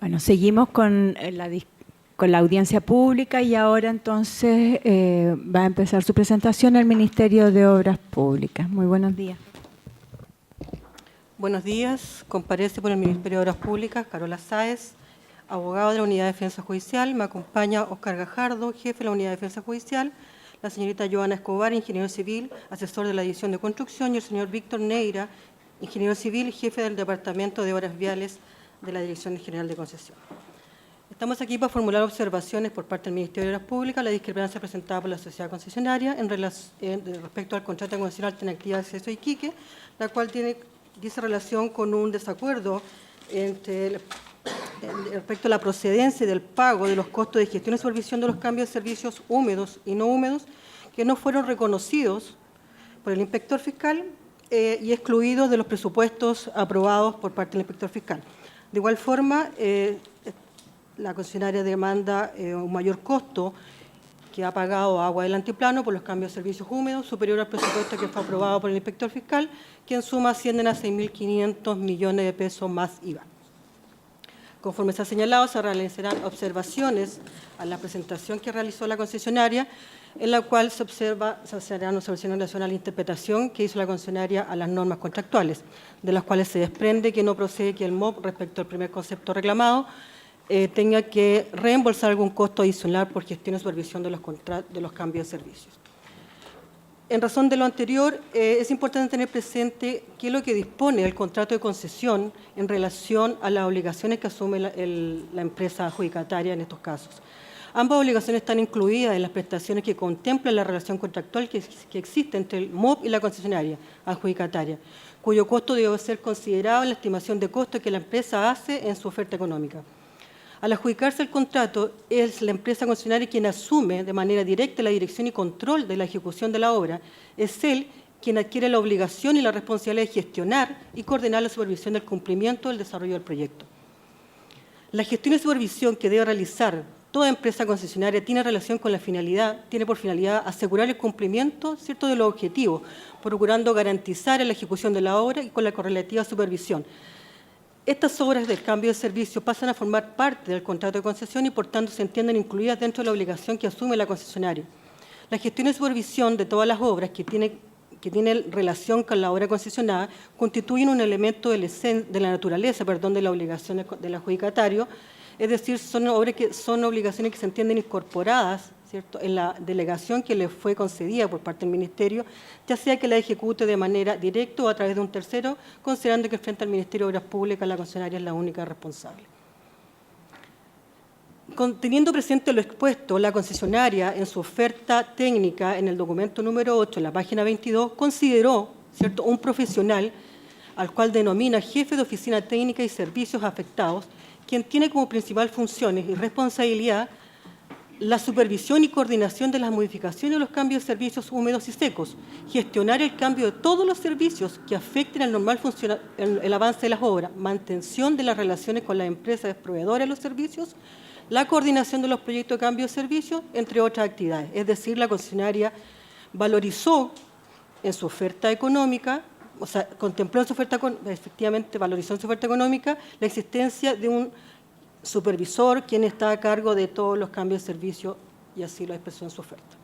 Bueno, seguimos con con la audiencia pública y ahora entonces va a empezar su presentación el Ministerio de Obras Públicas. Muy buenos días. Buenos días. Comparece por el Ministerio de Obras Públicas Carola Sáez, abogado de la Unidad de Defensa Judicial. Me acompaña Óscar Gajardo, jefe de la Unidad de Defensa Judicial, la señorita Joana Escobar, ingeniero civil, asesor de la División de Construcción, y el señor Víctor Neira, ingeniero civil, jefe del Departamento de Obras Viales de la Dirección General de Concesión. Estamos aquí para formular observaciones por parte del Ministerio de Obras Públicas, la discrepancia presentada por la sociedad concesionaria respecto al contrato concesional Tenactiva de Acceso Iquique, la cual dice relación con un desacuerdo respecto a la procedencia del pago de los costos de gestión y supervisión de los cambios de servicios húmedos y no húmedos que no fueron reconocidos por el inspector fiscal y excluidos de los presupuestos aprobados por parte del inspector fiscal. De igual forma, la concesionaria demanda un mayor costo que ha pagado Agua del Altiplano por los cambios de servicios húmedos, superior al presupuesto que fue aprobado por el inspector fiscal, que en suma ascienden a 6.500 millones de pesos más IVA. Conforme se ha señalado, se realizarán observaciones a la presentación que realizó la concesionaria, en la cual se harán observaciones en relación a la interpretación que hizo la concesionaria a las normas contractuales, de las cuales se desprende que no procede que el MOP, respecto al primer concepto reclamado, tenga que reembolsar algún costo adicional por gestión y supervisión de los cambios de servicios. En razón de lo anterior, es importante tener presente qué es lo que dispone el contrato de concesión en relación a las obligaciones que asume la empresa adjudicataria en estos casos. Ambas obligaciones están incluidas en las prestaciones que contemplan la relación contractual que existe entre el MOP y la concesionaria adjudicataria, cuyo costo debe ser considerado en la estimación de costo que la empresa hace en su oferta económica. Al adjudicarse el contrato, es la empresa concesionaria quien asume de manera directa la dirección y control de la ejecución de la obra. Es él quien adquiere la obligación y la responsabilidad de gestionar y coordinar la supervisión del cumplimiento del desarrollo del proyecto. La gestión y supervisión que debe realizar toda empresa concesionaria tiene por finalidad asegurar el cumplimiento, ¿cierto?, de los objetivos, procurando garantizar la ejecución de la obra y con la correlativa supervisión. Estas obras del cambio de servicio pasan a formar parte del contrato de concesión y, por tanto, se entienden incluidas dentro de la obligación que asume la concesionaria. La gestión y supervisión de todas las obras que tienen relación con la obra concesionada constituyen un elemento de la naturaleza de la obligación del adjudicatario, es decir, son obligaciones que se entienden incorporadas, ¿cierto?, en la delegación que le fue concedida por parte del Ministerio, ya sea que la ejecute de manera directa o a través de un tercero, considerando que frente al Ministerio de Obras Públicas la concesionaria es la única responsable. Teniendo presente lo expuesto, la concesionaria en su oferta técnica en el documento número 8, en la página 22, consideró, ¿cierto?, un profesional al cual denomina jefe de oficina técnica y servicios afectados, quien tiene como principal funciones y responsabilidad la supervisión y coordinación de las modificaciones de los cambios de servicios húmedos y secos, gestionar el cambio de todos los servicios que afecten al normal el avance de las obras, mantención de las relaciones con las empresas proveedoras de los servicios, la coordinación de los proyectos de cambio de servicios, entre otras actividades. Es decir, la concesionaria valorizó en su oferta económica, contempló en su oferta, efectivamente valorizó en su oferta económica la existencia de un supervisor quien está a cargo de todos los cambios de servicio, y así lo expresó en su oferta.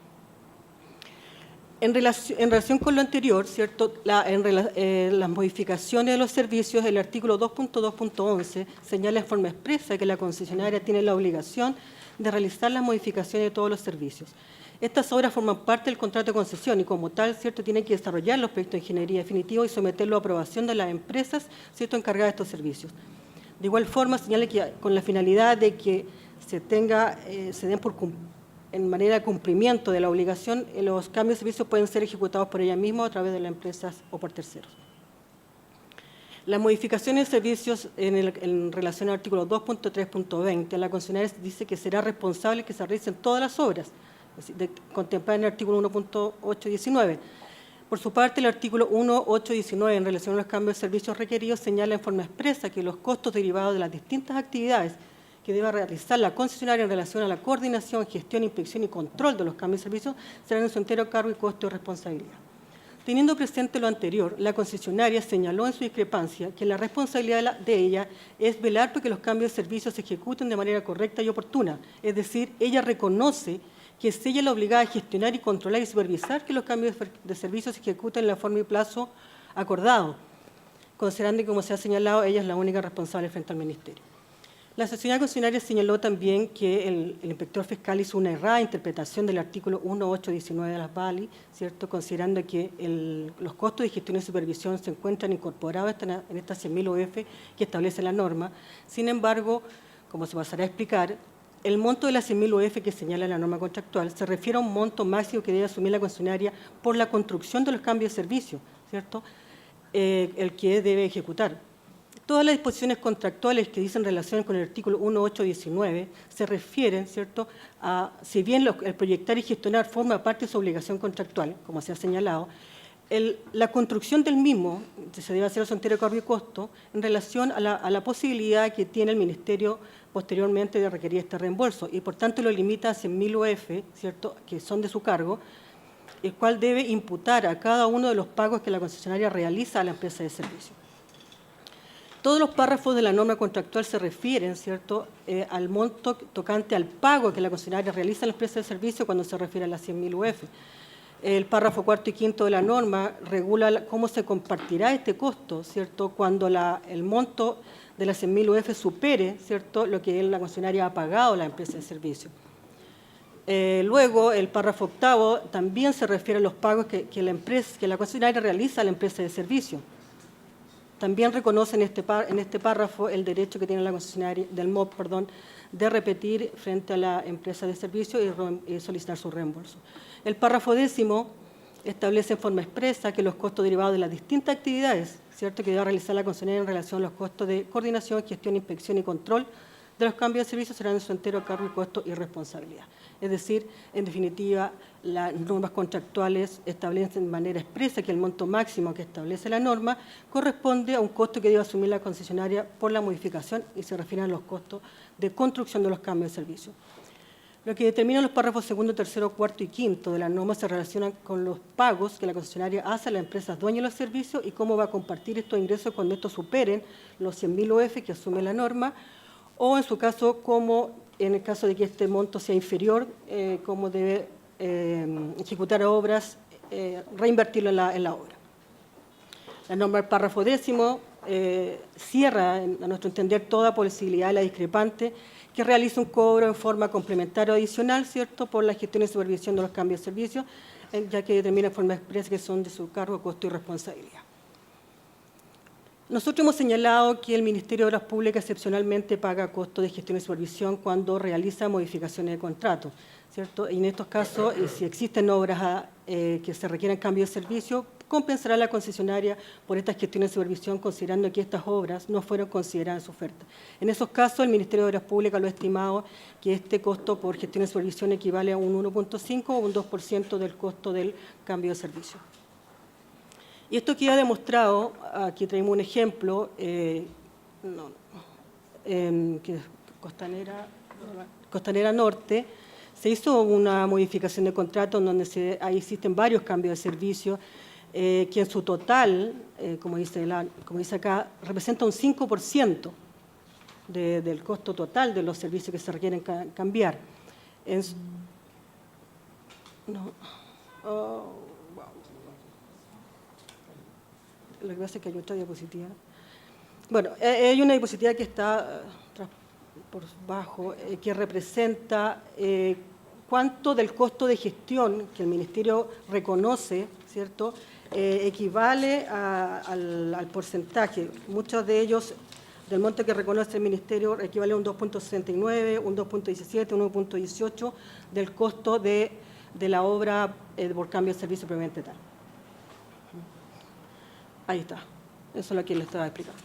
En relación con lo anterior, ¿cierto?, las modificaciones de los servicios, el artículo 2.2.11 señala en forma expresa que la concesionaria tiene la obligación de realizar las modificaciones de todos los servicios. Estas obras forman parte del contrato de concesión y, como tal, ¿cierto?, tienen que desarrollar los proyectos de ingeniería definitivos y someterlo a aprobación de las empresas, ¿cierto?, encargadas de estos servicios. De igual forma, señala que con la finalidad de que se den en manera de cumplimiento de la obligación, los cambios de servicios pueden ser ejecutados por ella misma a través de las empresas o por terceros. Las modificaciones de servicios en relación al artículo 2.3.20, la concesionaria dice que será responsable que se realicen todas las obras, contempladas en el artículo 1.819. Por su parte, el artículo 1.819, en relación a los cambios de servicios requeridos, señala en forma expresa que los costos derivados de las distintas actividades que deba realizar la concesionaria en relación a la coordinación, gestión, inspección y control de los cambios de servicios serán en su entero cargo y costo de responsabilidad. Teniendo presente lo anterior, la concesionaria señaló en su discrepancia que la responsabilidad de ella es velar porque los cambios de servicios se ejecuten de manera correcta y oportuna. Es decir, ella reconoce que es ella la obligada a gestionar y controlar y supervisar que los cambios de servicios se ejecuten en la forma y plazo acordado, considerando que, como se ha señalado, ella es la única responsable frente al Ministerio. La sociedad concesionaria señaló también que el inspector fiscal hizo una errada interpretación del artículo 1819 de las BALI, ¿cierto?, considerando que los costos de gestión y supervisión se encuentran incorporados en estas 100.000 UF que establece la norma. Sin embargo, como se pasará a explicar, el monto de las 100.000 UF que señala la norma contractual se refiere a un monto máximo que debe asumir la concesionaria por la construcción de los cambios de servicio, ¿cierto?, el que debe ejecutar. Todas las disposiciones contractuales que dicen relación con el artículo 1819 se refieren, ¿cierto?, a, si bien el proyectar y gestionar forma parte de su obligación contractual, como se ha señalado, la construcción del mismo se debe hacer a su entero cargo y costo en relación a la posibilidad que tiene el Ministerio posteriormente de requerir este reembolso, y por tanto lo limita a 100.000 UF, ¿cierto?, que son de su cargo, el cual debe imputar a cada uno de los pagos que la concesionaria realiza a la empresa de servicio. Todos los párrafos de la norma contractual se refieren, ¿cierto?, al monto tocante al pago que la concesionaria realiza a la empresa de servicio cuando se refiere a las 100.000 UF. El párrafo cuarto y quinto de la norma regula cómo se compartirá este costo, ¿cierto?, cuando el monto de las 100.000 UF supere, ¿cierto?, lo que la concesionaria ha pagado a la empresa de servicio. Luego, el párrafo octavo también se refiere a los pagos que la concesionaria realiza a la empresa de servicio. También reconoce en este párrafo el derecho que tiene la concesionaria del MOP, de repetir frente a la empresa de servicio y solicitar su reembolso. El párrafo décimo establece en forma expresa que los costos derivados de las distintas actividades, ¿cierto?, que debe realizar la concesionaria en relación a los costos de coordinación, gestión, inspección y control de los cambios de servicio serán en su entero cargo y costo y responsabilidad. Es decir, en definitiva, las normas contractuales establecen de manera expresa que el monto máximo que establece la norma corresponde a un costo que debe asumir la concesionaria por la modificación y se refieren a los costos de construcción de los cambios de servicio. Lo que determinan los párrafos segundo, tercero, cuarto y quinto de la norma se relacionan con los pagos que la concesionaria hace a las empresas dueñas de los servicios y cómo va a compartir estos ingresos cuando estos superen los 100.000 UF que asume la norma, o en su caso, como en el caso de que este monto sea inferior, cómo debe ejecutar obras, reinvertirlo en la obra. La norma del párrafo décimo cierra, a nuestro entender, toda posibilidad de la discrepante que realice un cobro en forma complementaria o adicional, ¿cierto?, por la gestión y supervisión de los cambios de servicio, ya que determina en forma expresa que son de su cargo, costo y responsabilidad. Nosotros hemos señalado que el Ministerio de Obras Públicas excepcionalmente paga costos de gestión y supervisión cuando realiza modificaciones de contrato, ¿cierto? Y en estos casos, si existen obras que se requieren cambio de servicio, compensará la concesionaria por estas gestiones de supervisión, considerando que estas obras no fueron consideradas en su oferta. En esos casos, el Ministerio de Obras Públicas lo ha estimado que este costo por gestión de supervisión equivale a un 1.5 o un 2% del costo del cambio de servicio. Y esto queda demostrado, aquí traemos un ejemplo, que es Costanera Norte, se hizo una modificación de contrato en donde ahí existen varios cambios de servicio, que en su total, como dice acá, representa un 5% del costo total de los servicios que se requieren cambiar. Lo que pasa es que hay otra diapositiva. Bueno, hay una diapositiva que está por bajo, que representa cuánto del costo de gestión que el Ministerio reconoce, ¿cierto?, equivale al porcentaje. Muchos de ellos, del monto que reconoce el Ministerio, equivale a un 2.69, un 2.17, un 1.18 del costo de la obra por cambio de servicio previamente tal. Ahí está, eso es lo que les estaba explicando.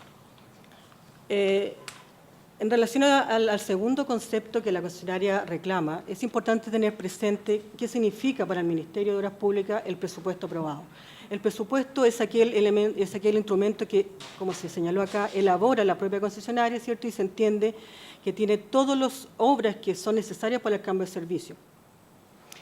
En relación al segundo concepto que la concesionaria reclama, es importante tener presente qué significa para el Ministerio de Obras Públicas el presupuesto aprobado. El presupuesto es aquel instrumento que, como se señaló acá, elabora la propia concesionaria, ¿cierto? Y se entiende que tiene todas las obras que son necesarias para el cambio de servicio.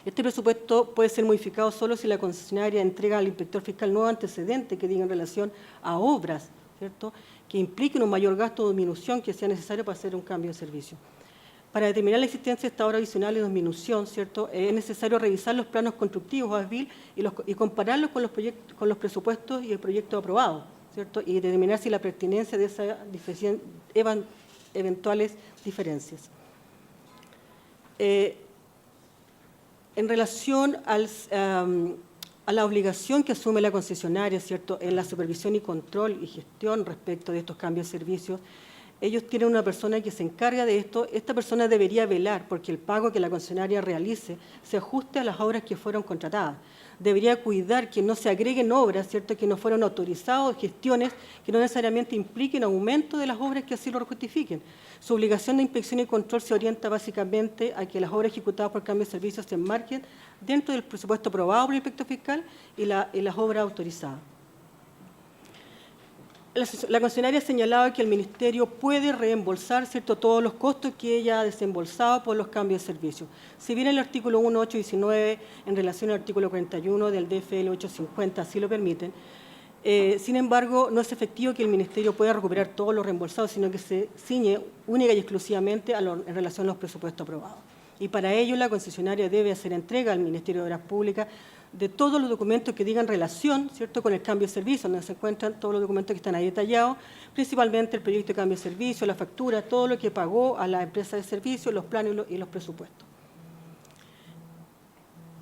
Este presupuesto puede ser modificado solo si la concesionaria entrega al inspector fiscal nuevos antecedentes que digan en relación a obras, ¿cierto?, que impliquen un mayor gasto o disminución que sea necesario para hacer un cambio de servicio. Para determinar la existencia de esta obra adicional y disminución, ¿cierto?, es necesario revisar los planos constructivos ASBIL y compararlos con los presupuestos y el proyecto aprobado, ¿cierto?, y determinar si la pertinencia de esas eventuales diferencias. En relación a la obligación que asume la concesionaria, ¿cierto?, en la supervisión y control y gestión respecto de estos cambios de servicios, ellos tienen una persona que se encarga de esto. Esta persona debería velar porque el pago que la concesionaria realice se ajuste a las obras que fueron contratadas. Debería cuidar que no se agreguen obras, ¿cierto?, que no fueron autorizadas, gestiones que no necesariamente impliquen aumento de las obras que así lo justifiquen. Su obligación de inspección y control se orienta básicamente a que las obras ejecutadas por cambio de servicios se enmarquen dentro del presupuesto aprobado por el inspector fiscal y las obras autorizadas. La concesionaria ha señalado que el Ministerio puede reembolsar, ¿cierto?, todos los costos que ella ha desembolsado por los cambios de servicio. Si bien el artículo 1, 8 y 19, en relación al artículo 41 del DFL 850, así lo permiten, sin embargo, no es efectivo que el Ministerio pueda recuperar todos los reembolsados, sino que se ciñe única y exclusivamente en relación a los presupuestos aprobados. Y para ello, la concesionaria debe hacer entrega al Ministerio de Obras Públicas de todos los documentos que digan relación, ¿cierto?, con el cambio de servicio, donde se encuentran todos los documentos que están ahí detallados, principalmente el proyecto de cambio de servicio, la factura, todo lo que pagó a la empresa de servicio, los planes y los presupuestos.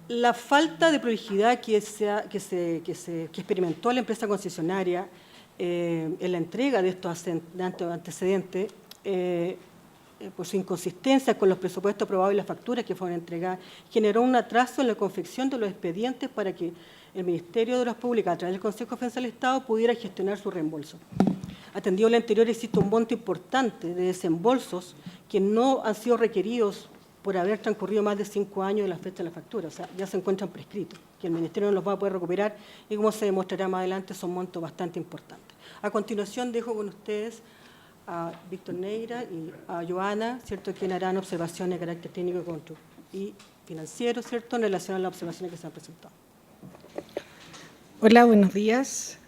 La falta de prolijidad que experimentó la empresa concesionaria en la entrega de estos antecedentes, por su inconsistencia con los presupuestos aprobados y las facturas que fueron entregadas, generó un atraso en la confección de los expedientes para que el Ministerio de Obras Públicas, a través del Consejo de Defensa del Estado, pudiera gestionar su reembolso. Atendido lo anterior, existe un monto importante de desembolsos que no han sido requeridos por haber transcurrido más de 5 años de la fecha de la factura, o sea, ya se encuentran prescritos, que el Ministerio no los va a poder recuperar y, como se demostrará más adelante, son montos bastante importantes. A continuación, dejo con ustedes a Víctor Neira y a Joana, ¿cierto?, quienes harán observaciones de carácter técnico y financiero, ¿cierto?, en relación a las observaciones que se han presentado. Hola, buenos días.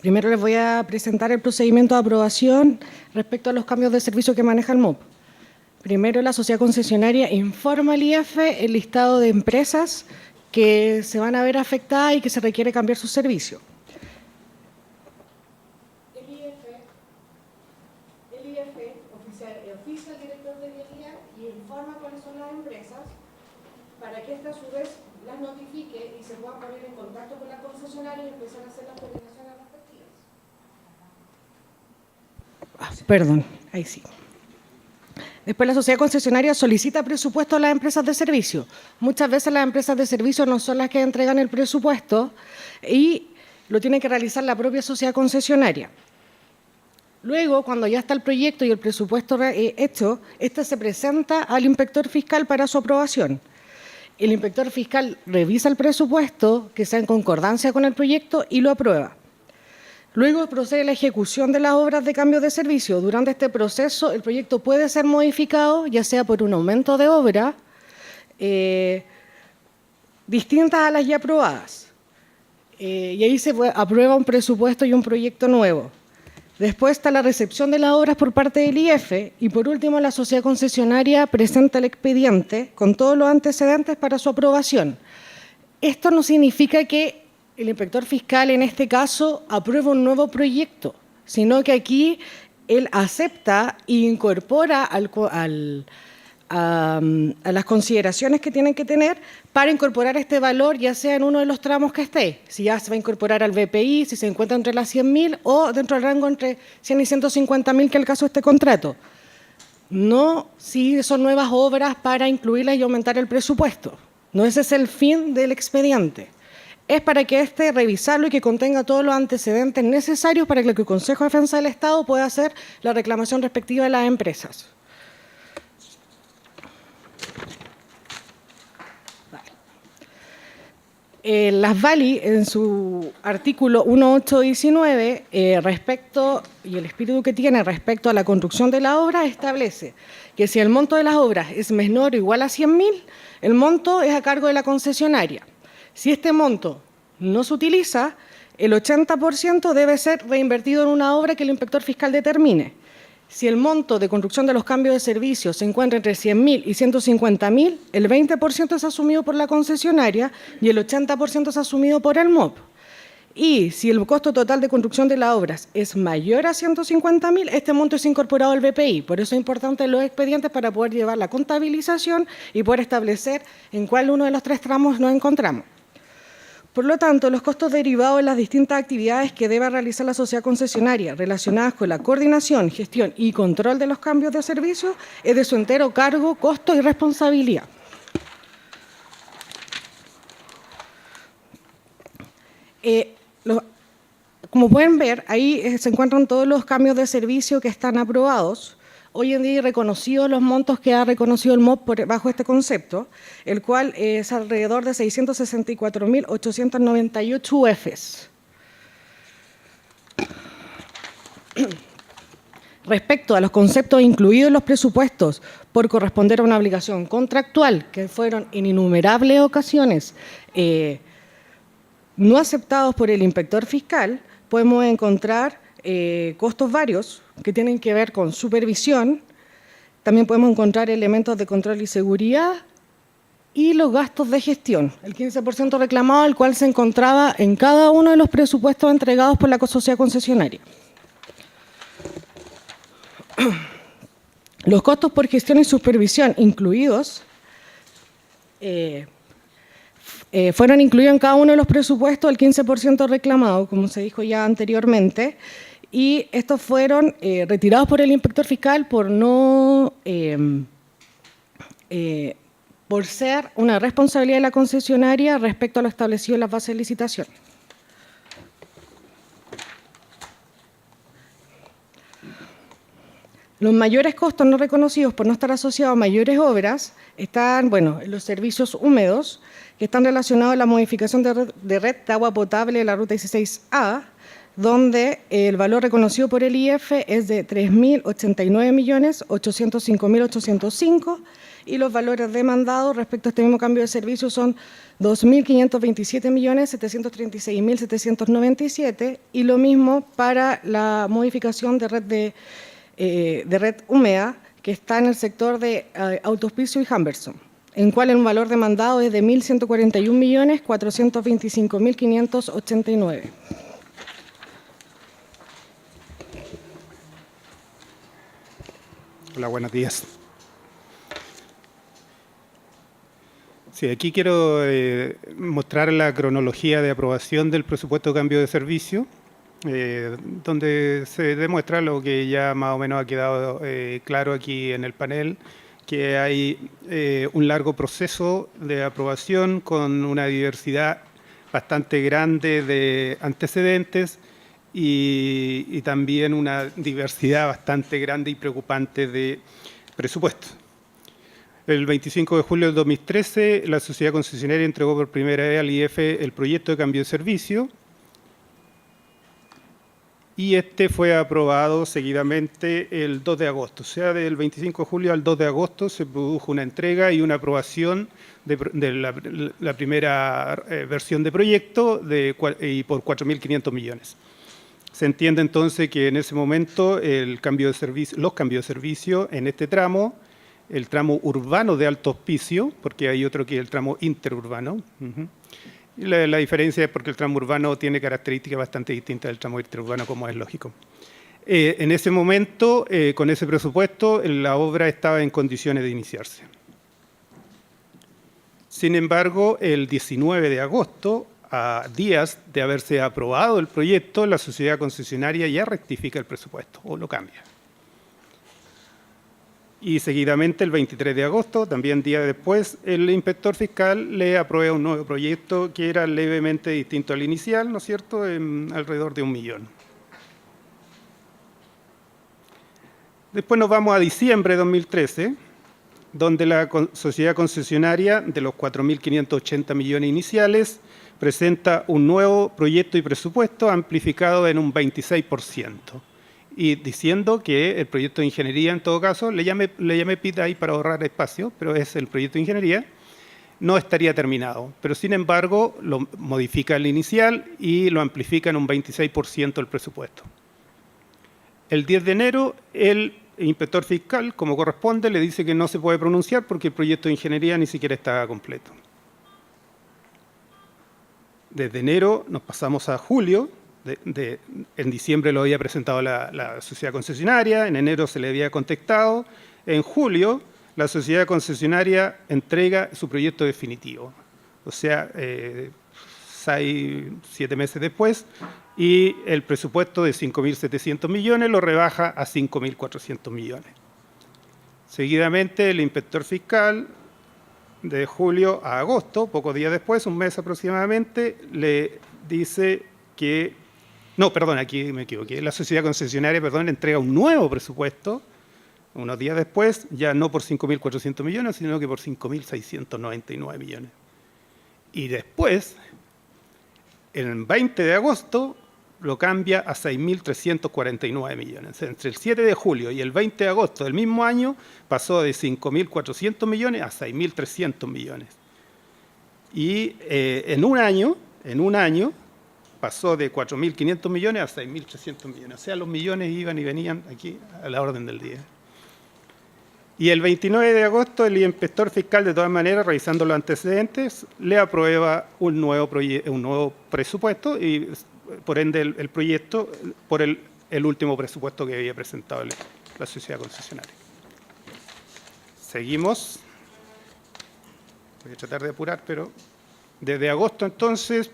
Primero les voy a presentar el procedimiento de aprobación respecto a los cambios de servicio que maneja el MOP. Primero, la sociedad concesionaria informa al IF el listado de empresas que se van a ver afectadas y que se requiere cambiar su servicio. El IF oficia al director de vialidad y informa cuáles son las empresas para que ésta a su vez las notifique y se puedan poner en contacto con la concesionaria y empezar a hacer las coordinaciones respectivas. Perdón, ahí sí. Después, la sociedad concesionaria solicita presupuesto a las empresas de servicio. Muchas veces las empresas de servicio no son las que entregan el presupuesto y lo tiene que realizar la propia sociedad concesionaria. Luego, cuando ya está el proyecto y el presupuesto hecho, este se presenta al inspector fiscal para su aprobación. El inspector fiscal revisa el presupuesto que sea en concordancia con el proyecto y lo aprueba. Luego procede la ejecución de las obras de cambio de servicio. Durante este proceso, el proyecto puede ser modificado, ya sea por un aumento de obra, distintas a las ya aprobadas. Y ahí se aprueba un presupuesto y un proyecto nuevo. Después está la recepción de las obras por parte del IF y, por último, la sociedad concesionaria presenta el expediente con todos los antecedentes para su aprobación. Esto no significa que el inspector fiscal, en este caso, aprueba un nuevo proyecto, sino que aquí él acepta e incorpora a las consideraciones que tienen que tener para incorporar este valor, ya sea en uno de los tramos que esté, si ya se va a incorporar al BPI, si se encuentra entre las 100.000 o dentro del rango entre 100 y 150.000, que es el caso de este contrato. No si son nuevas obras para incluirlas y aumentar el presupuesto. No ese es el fin del expediente. Es para que revisarlo y que contenga todos los antecedentes necesarios para que el Consejo de Defensa del Estado pueda hacer la reclamación respectiva de las empresas. Las VALI, en su artículo 1819, respecto, y el espíritu que tiene respecto a la construcción de la obra, establece que si el monto de las obras es menor o igual a 100.000, el monto es a cargo de la concesionaria. Si este monto no se utiliza, el 80% debe ser reinvertido en una obra que el inspector fiscal determine. Si el monto de construcción de los cambios de servicio se encuentra entre 100.000 y 150.000, el 20% es asumido por la concesionaria y el 80% es asumido por el MOP. Y si el costo total de construcción de las obras es mayor a 150.000, este monto es incorporado al BPI. Por eso es importante los expedientes para poder llevar la contabilización y poder establecer en cuál uno de los 3 tramos nos encontramos. Por lo tanto, los costos derivados de las distintas actividades que debe realizar la sociedad concesionaria relacionadas con la coordinación, gestión y control de los cambios de servicio es de su entero cargo, costo y responsabilidad. Como pueden ver, ahí se encuentran todos los cambios de servicio que están aprobados. Hoy en día reconocidos los montos que ha reconocido el MOP bajo este concepto, el cual es alrededor de 664.898 UFs. Respecto a los conceptos incluidos en los presupuestos por corresponder a una obligación contractual, que fueron en innumerables ocasiones no aceptados por el inspector fiscal, podemos encontrar costos varios que tienen que ver con supervisión. También podemos encontrar elementos de control y seguridad y los gastos de gestión, el 15% reclamado, el cual se encontraba en cada uno de los presupuestos entregados por la sociedad concesionaria. Los costos por gestión y supervisión incluidos fueron incluidos en cada uno de los presupuestos, el 15% reclamado, como se dijo ya anteriormente, y estos fueron retirados por el inspector fiscal por ser una responsabilidad de la concesionaria respecto a lo establecido en las bases de licitación. Los mayores costos no reconocidos por no estar asociados a mayores obras están, en los servicios húmedos, que están relacionados a la modificación de red de agua potable de la Ruta 16A, donde el valor reconocido por el IF es de 3.089.805.805 y los valores demandados respecto a este mismo cambio de servicio son 2.527.736.797 y lo mismo para la modificación de red húmeda que está en el sector de Autospicio y Humberson, en cual el valor demandado es de 1.141.425.589. Hola, buenos días. Sí, aquí quiero mostrar la cronología de aprobación del presupuesto de cambio de servicio, donde se demuestra lo que ya más o menos ha quedado claro aquí en el panel, que hay un largo proceso de aprobación con una diversidad bastante grande de antecedentes y también una diversidad bastante grande y preocupante de presupuestos. El 25 de julio del 2013, la sociedad concesionaria entregó por primera vez al IF el proyecto de cambio de servicio y este fue aprobado seguidamente el 2 de agosto. O sea, del 25 de julio al 2 de agosto se produjo una entrega y una aprobación de la primera versión de proyecto y por 4.500 millones. Se entiende entonces que en ese momento los cambios de servicio en este tramo, el tramo urbano de Alto Hospicio, porque hay otro que es el tramo interurbano. Y la diferencia es porque el tramo urbano tiene características bastante distintas del tramo interurbano, como es lógico. En ese momento, con ese presupuesto, la obra estaba en condiciones de iniciarse. Sin embargo, el 19 de agosto, a días de haberse aprobado el proyecto, la sociedad concesionaria ya rectifica el presupuesto o lo cambia. Y seguidamente, el 23 de agosto, también día después, el inspector fiscal le aprueba un nuevo proyecto que era levemente distinto al inicial, ¿no es cierto?, en alrededor de 1 millón. Después nos vamos a diciembre de 2013, donde la sociedad concesionaria, de los 4.580 millones iniciales, presenta un nuevo proyecto y presupuesto amplificado en un 26%. Y diciendo que el proyecto de ingeniería, en todo caso, le llamé PIT ahí para ahorrar espacio, pero es el proyecto de ingeniería, no estaría terminado. Pero, sin embargo, lo modifica el inicial y lo amplifica en un 26% el presupuesto. El 10 de enero, el inspector fiscal, como corresponde, le dice que no se puede pronunciar porque el proyecto de ingeniería ni siquiera está completo. Desde enero nos pasamos a julio. En diciembre lo había presentado la sociedad concesionaria, en enero se le había contestado, en julio la sociedad concesionaria entrega su proyecto definitivo, o sea, 7 meses después, y el presupuesto de 5.700 millones lo rebaja a 5.400 millones. Seguidamente el inspector fiscal, de julio a agosto, pocos días después, un mes aproximadamente, le dice que... No, perdón, aquí me equivoqué. La sociedad concesionaria, entrega un nuevo presupuesto, unos días después, ya no por 5.400 millones, sino que por 5.699 millones. Y después, el 20 de agosto, lo cambia a 6.349 millones. Entre el 7 de julio y el 20 de agosto del mismo año, pasó de 5.400 millones a 6.300 millones. Y en un año, pasó de 4.500 millones a 6.300 millones. O sea, los millones iban y venían aquí a la orden del día. Y el 29 de agosto, el inspector fiscal, de todas maneras, revisando los antecedentes, le aprueba un nuevo presupuesto y, por ende, el proyecto por el último presupuesto que había presentado la sociedad concesionaria. Seguimos. Voy a tratar de apurar, pero desde agosto, entonces,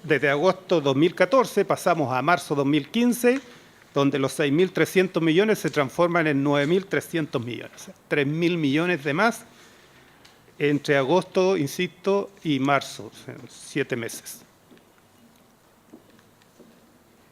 desde agosto 2014 pasamos a marzo 2015, donde los 6.300 millones se transforman en 9.300 millones. O sea, 3.000 millones de más entre agosto, insisto, y marzo, o sea, 7 meses.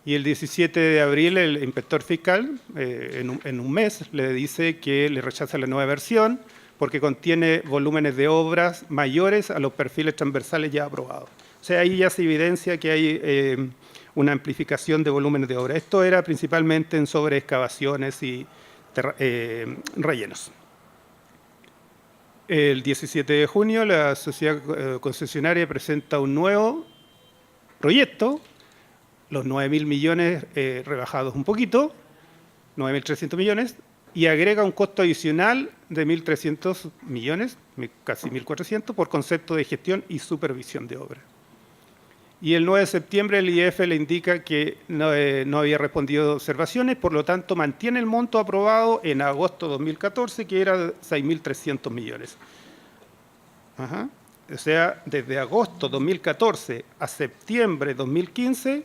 Y el 17 de abril el inspector fiscal, en un mes, le dice que le rechaza la nueva versión porque contiene volúmenes de obras mayores a los perfiles transversales ya aprobados. O sea, ahí ya se evidencia que hay una amplificación de volúmenes de obra. Esto era principalmente en sobreexcavaciones y rellenos. El 17 de junio la sociedad concesionaria presenta un nuevo proyecto, los 9.000 millones rebajados un poquito, 9.300 millones, y agrega un costo adicional de 1.300 millones, casi 1.400, por concepto de gestión y supervisión de obra. Y el 9 de septiembre el IF le indica que no había respondido a observaciones, por lo tanto mantiene el monto aprobado en agosto de 2014, que era de 6.300 millones. Ajá. O sea, desde agosto 2014 a septiembre 2015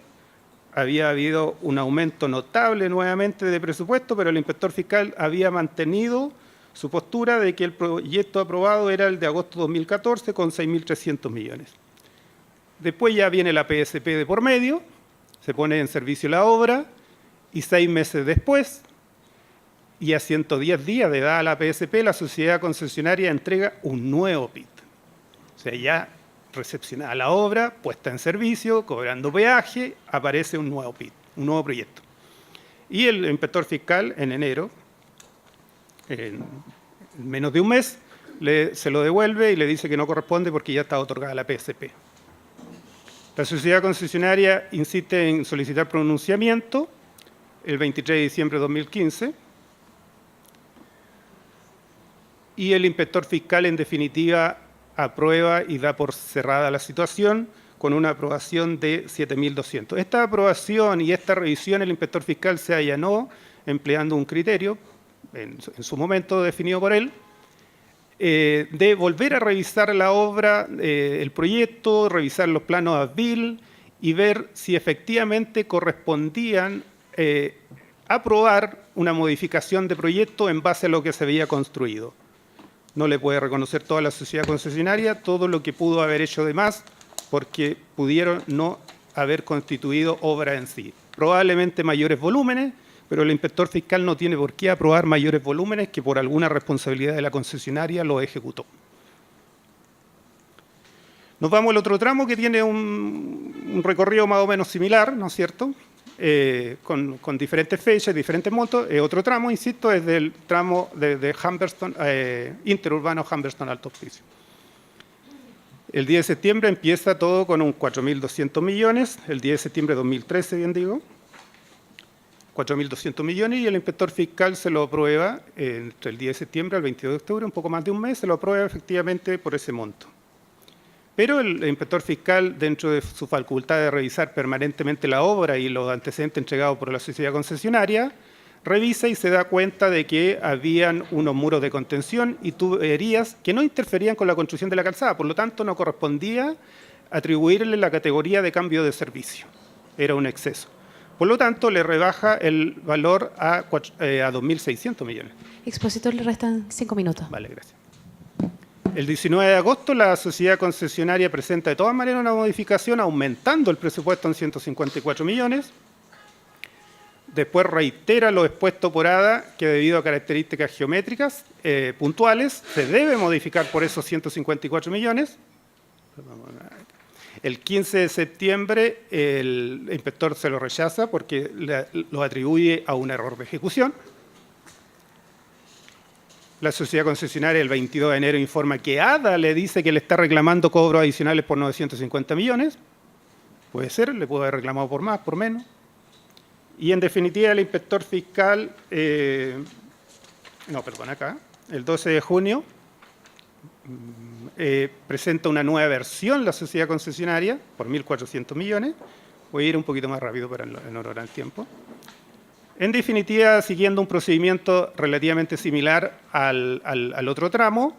había habido un aumento notable nuevamente de presupuesto, pero el inspector fiscal había mantenido su postura de que el proyecto aprobado era el de agosto 2014 con 6.300 millones. Después ya viene la PSP de por medio, se pone en servicio la obra y 6 meses después, y a 110 días de dada la PSP, la sociedad concesionaria entrega un nuevo PIT. O sea, ya recepcionada la obra, puesta en servicio, cobrando peaje, aparece un nuevo PIT, un nuevo proyecto. Y el inspector fiscal en enero, en menos de un mes, se lo devuelve y le dice que no corresponde porque ya está otorgada la PSP. La sociedad concesionaria insiste en solicitar pronunciamiento el 23 de diciembre de 2015 y el inspector fiscal, en definitiva, aprueba y da por cerrada la situación con una aprobación de 7.200. Esta aprobación y esta revisión el inspector fiscal se allanó empleando un criterio, en su momento definido por él, de volver a revisar la obra, el proyecto, revisar los planos ASBIL y ver si efectivamente correspondían aprobar una modificación de proyecto en base a lo que se había construido. No le puede reconocer toda la sociedad concesionaria todo lo que pudo haber hecho de más porque pudieron no haber constituido obra en sí. Probablemente mayores volúmenes, pero el inspector fiscal no tiene por qué aprobar mayores volúmenes que por alguna responsabilidad de la concesionaria lo ejecutó. Nos vamos al otro tramo que tiene un recorrido más o menos similar, ¿no es cierto? Con diferentes fechas, diferentes montos. Otro tramo, insisto, es del tramo de Humberston, interurbano Humberston-Alto Hospicio. El 10 de septiembre empieza todo con un 4.200 millones, el 10 de septiembre de 2013, bien digo, 4.200 millones, y el inspector fiscal se lo aprueba entre el 10 de septiembre al 22 de octubre, un poco más de un mes, se lo aprueba efectivamente por ese monto. Pero el inspector fiscal, dentro de su facultad de revisar permanentemente la obra y los antecedentes entregados por la sociedad concesionaria, revisa y se da cuenta de que habían unos muros de contención y tuberías que no interferían con la construcción de la calzada, por lo tanto no correspondía atribuirle la categoría de cambio de servicio, era un exceso. Por lo tanto, le rebaja el valor a 2.600 millones. Expositor, le restan 5 minutos. Vale, gracias. El 19 de agosto, la sociedad concesionaria presenta de todas maneras una modificación aumentando el presupuesto en 154 millones. Después reitera lo expuesto por ADA, que debido a características geométricas puntuales, se debe modificar por esos 154 millones. El 15 de septiembre, el inspector se lo rechaza porque lo atribuye a un error de ejecución. La sociedad concesionaria el 22 de enero informa que ADA le dice que le está reclamando cobros adicionales por 950 millones. Puede ser, le puede haber reclamado por más, por menos. Y en definitiva el inspector fiscal, el 12 de junio, presenta una nueva versión la sociedad concesionaria por 1.400 millones. Voy a ir un poquito más rápido para en honor al tiempo. En definitiva, siguiendo un procedimiento relativamente similar al otro tramo,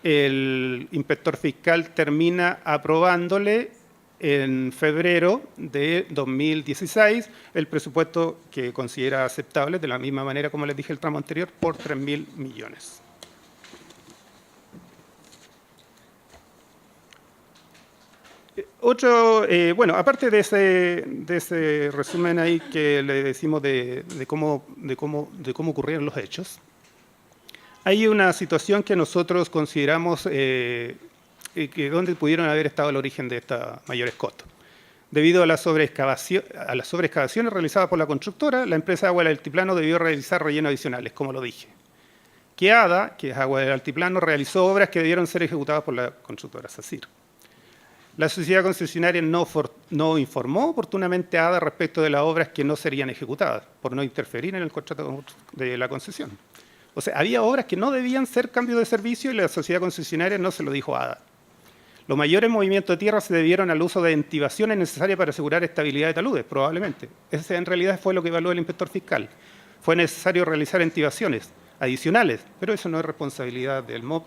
el inspector fiscal termina aprobándole en febrero de 2016 el presupuesto que considera aceptable, de la misma manera como les dije el tramo anterior, por 3.000 millones. Aparte de ese resumen ahí que le decimos de cómo ocurrieron los hechos, hay una situación que nosotros consideramos que donde pudieron haber estado el origen de estos mayores costos. Debido a las sobreexcavaciones realizadas por la constructora, la empresa Agua del Altiplano debió realizar rellenos adicionales, como lo dije. Que ADA, que es Agua del Altiplano, realizó obras que debieron ser ejecutadas por la constructora SACIR. La sociedad concesionaria no informó oportunamente a ADA respecto de las obras que no serían ejecutadas, por no interferir en el contrato de la concesión. O sea, había obras que no debían ser cambio de servicio y la sociedad concesionaria no se lo dijo a ADA. Los mayores movimientos de tierra se debieron al uso de entibaciones necesarias para asegurar estabilidad de taludes, probablemente. Ese en realidad fue lo que evaluó el inspector fiscal. Fue necesario realizar entibaciones adicionales, pero eso no es responsabilidad del MOP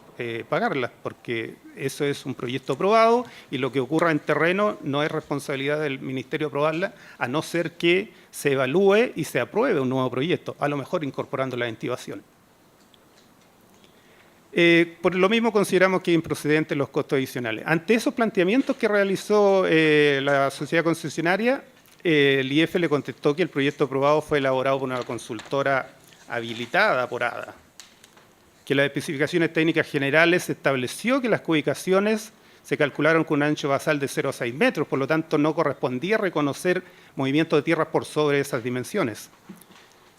pagarlas, porque eso es un proyecto aprobado y lo que ocurra en terreno no es responsabilidad del Ministerio aprobarla, a no ser que se evalúe y se apruebe un nuevo proyecto, a lo mejor incorporando las entibaciones. Por lo mismo consideramos que es improcedente los costos adicionales. Ante esos planteamientos que realizó la sociedad concesionaria, el IF le contestó que el proyecto aprobado fue elaborado por una consultora habilitada por ADA, que las especificaciones técnicas generales estableció que las cubicaciones se calcularon con un ancho basal de 0 a 6 metros, por lo tanto no correspondía reconocer movimiento de tierras por sobre esas dimensiones.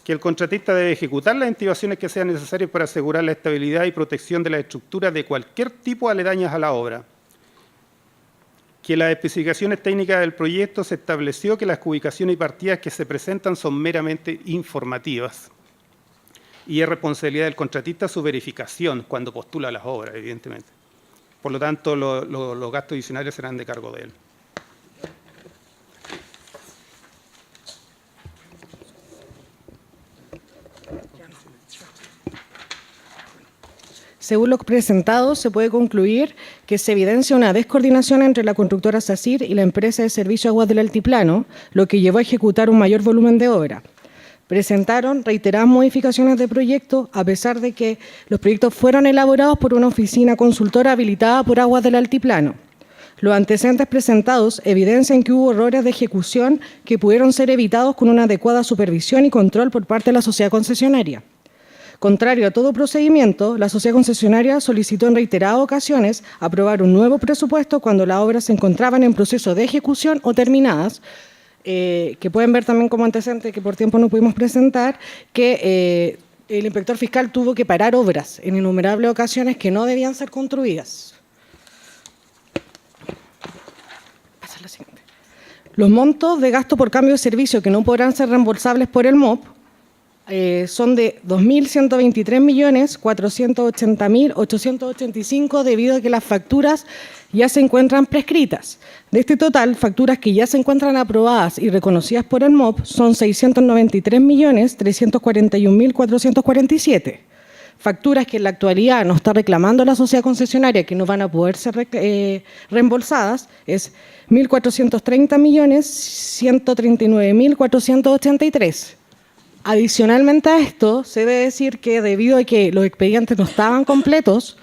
Que el contratista debe ejecutar las entibaciones que sean necesarias para asegurar la estabilidad y protección de las estructuras de cualquier tipo aledañas a la obra. Que las especificaciones técnicas del proyecto se estableció que las cubicaciones y partidas que se presentan son meramente informativas. Y es responsabilidad del contratista su verificación cuando postula las obras, evidentemente. Por lo tanto, los gastos adicionales serán de cargo de él. Según lo presentado, se puede concluir que se evidencia una descoordinación entre la constructora SACIR y la empresa de servicio Aguas del Altiplano, lo que llevó a ejecutar un mayor volumen de obra. Presentaron reiteradas modificaciones de proyecto, a pesar de que los proyectos fueron elaborados por una oficina consultora habilitada por Aguas del Altiplano. Los antecedentes presentados evidencian que hubo errores de ejecución que pudieron ser evitados con una adecuada supervisión y control por parte de la sociedad concesionaria. Contrario a todo procedimiento, la sociedad concesionaria solicitó en reiteradas ocasiones aprobar un nuevo presupuesto cuando las obras se encontraban en proceso de ejecución o terminadas, que pueden ver también como antecedente que por tiempo no pudimos presentar, que el inspector fiscal tuvo que parar obras en innumerables ocasiones que no debían ser construidas. Pasa a la siguiente. Los montos de gasto por cambio de servicio que no podrán ser reembolsables por el MOP son de 2.123.480.885 debido a que las facturas ya se encuentran prescritas. De este total, facturas que ya se encuentran aprobadas y reconocidas por el MOP son 693.341.447. Facturas que en la actualidad no está reclamando la sociedad concesionaria, que no van a poder ser reembolsadas, es 1.430.139.483. Adicionalmente a esto, se debe decir que debido a que los expedientes no estaban completos,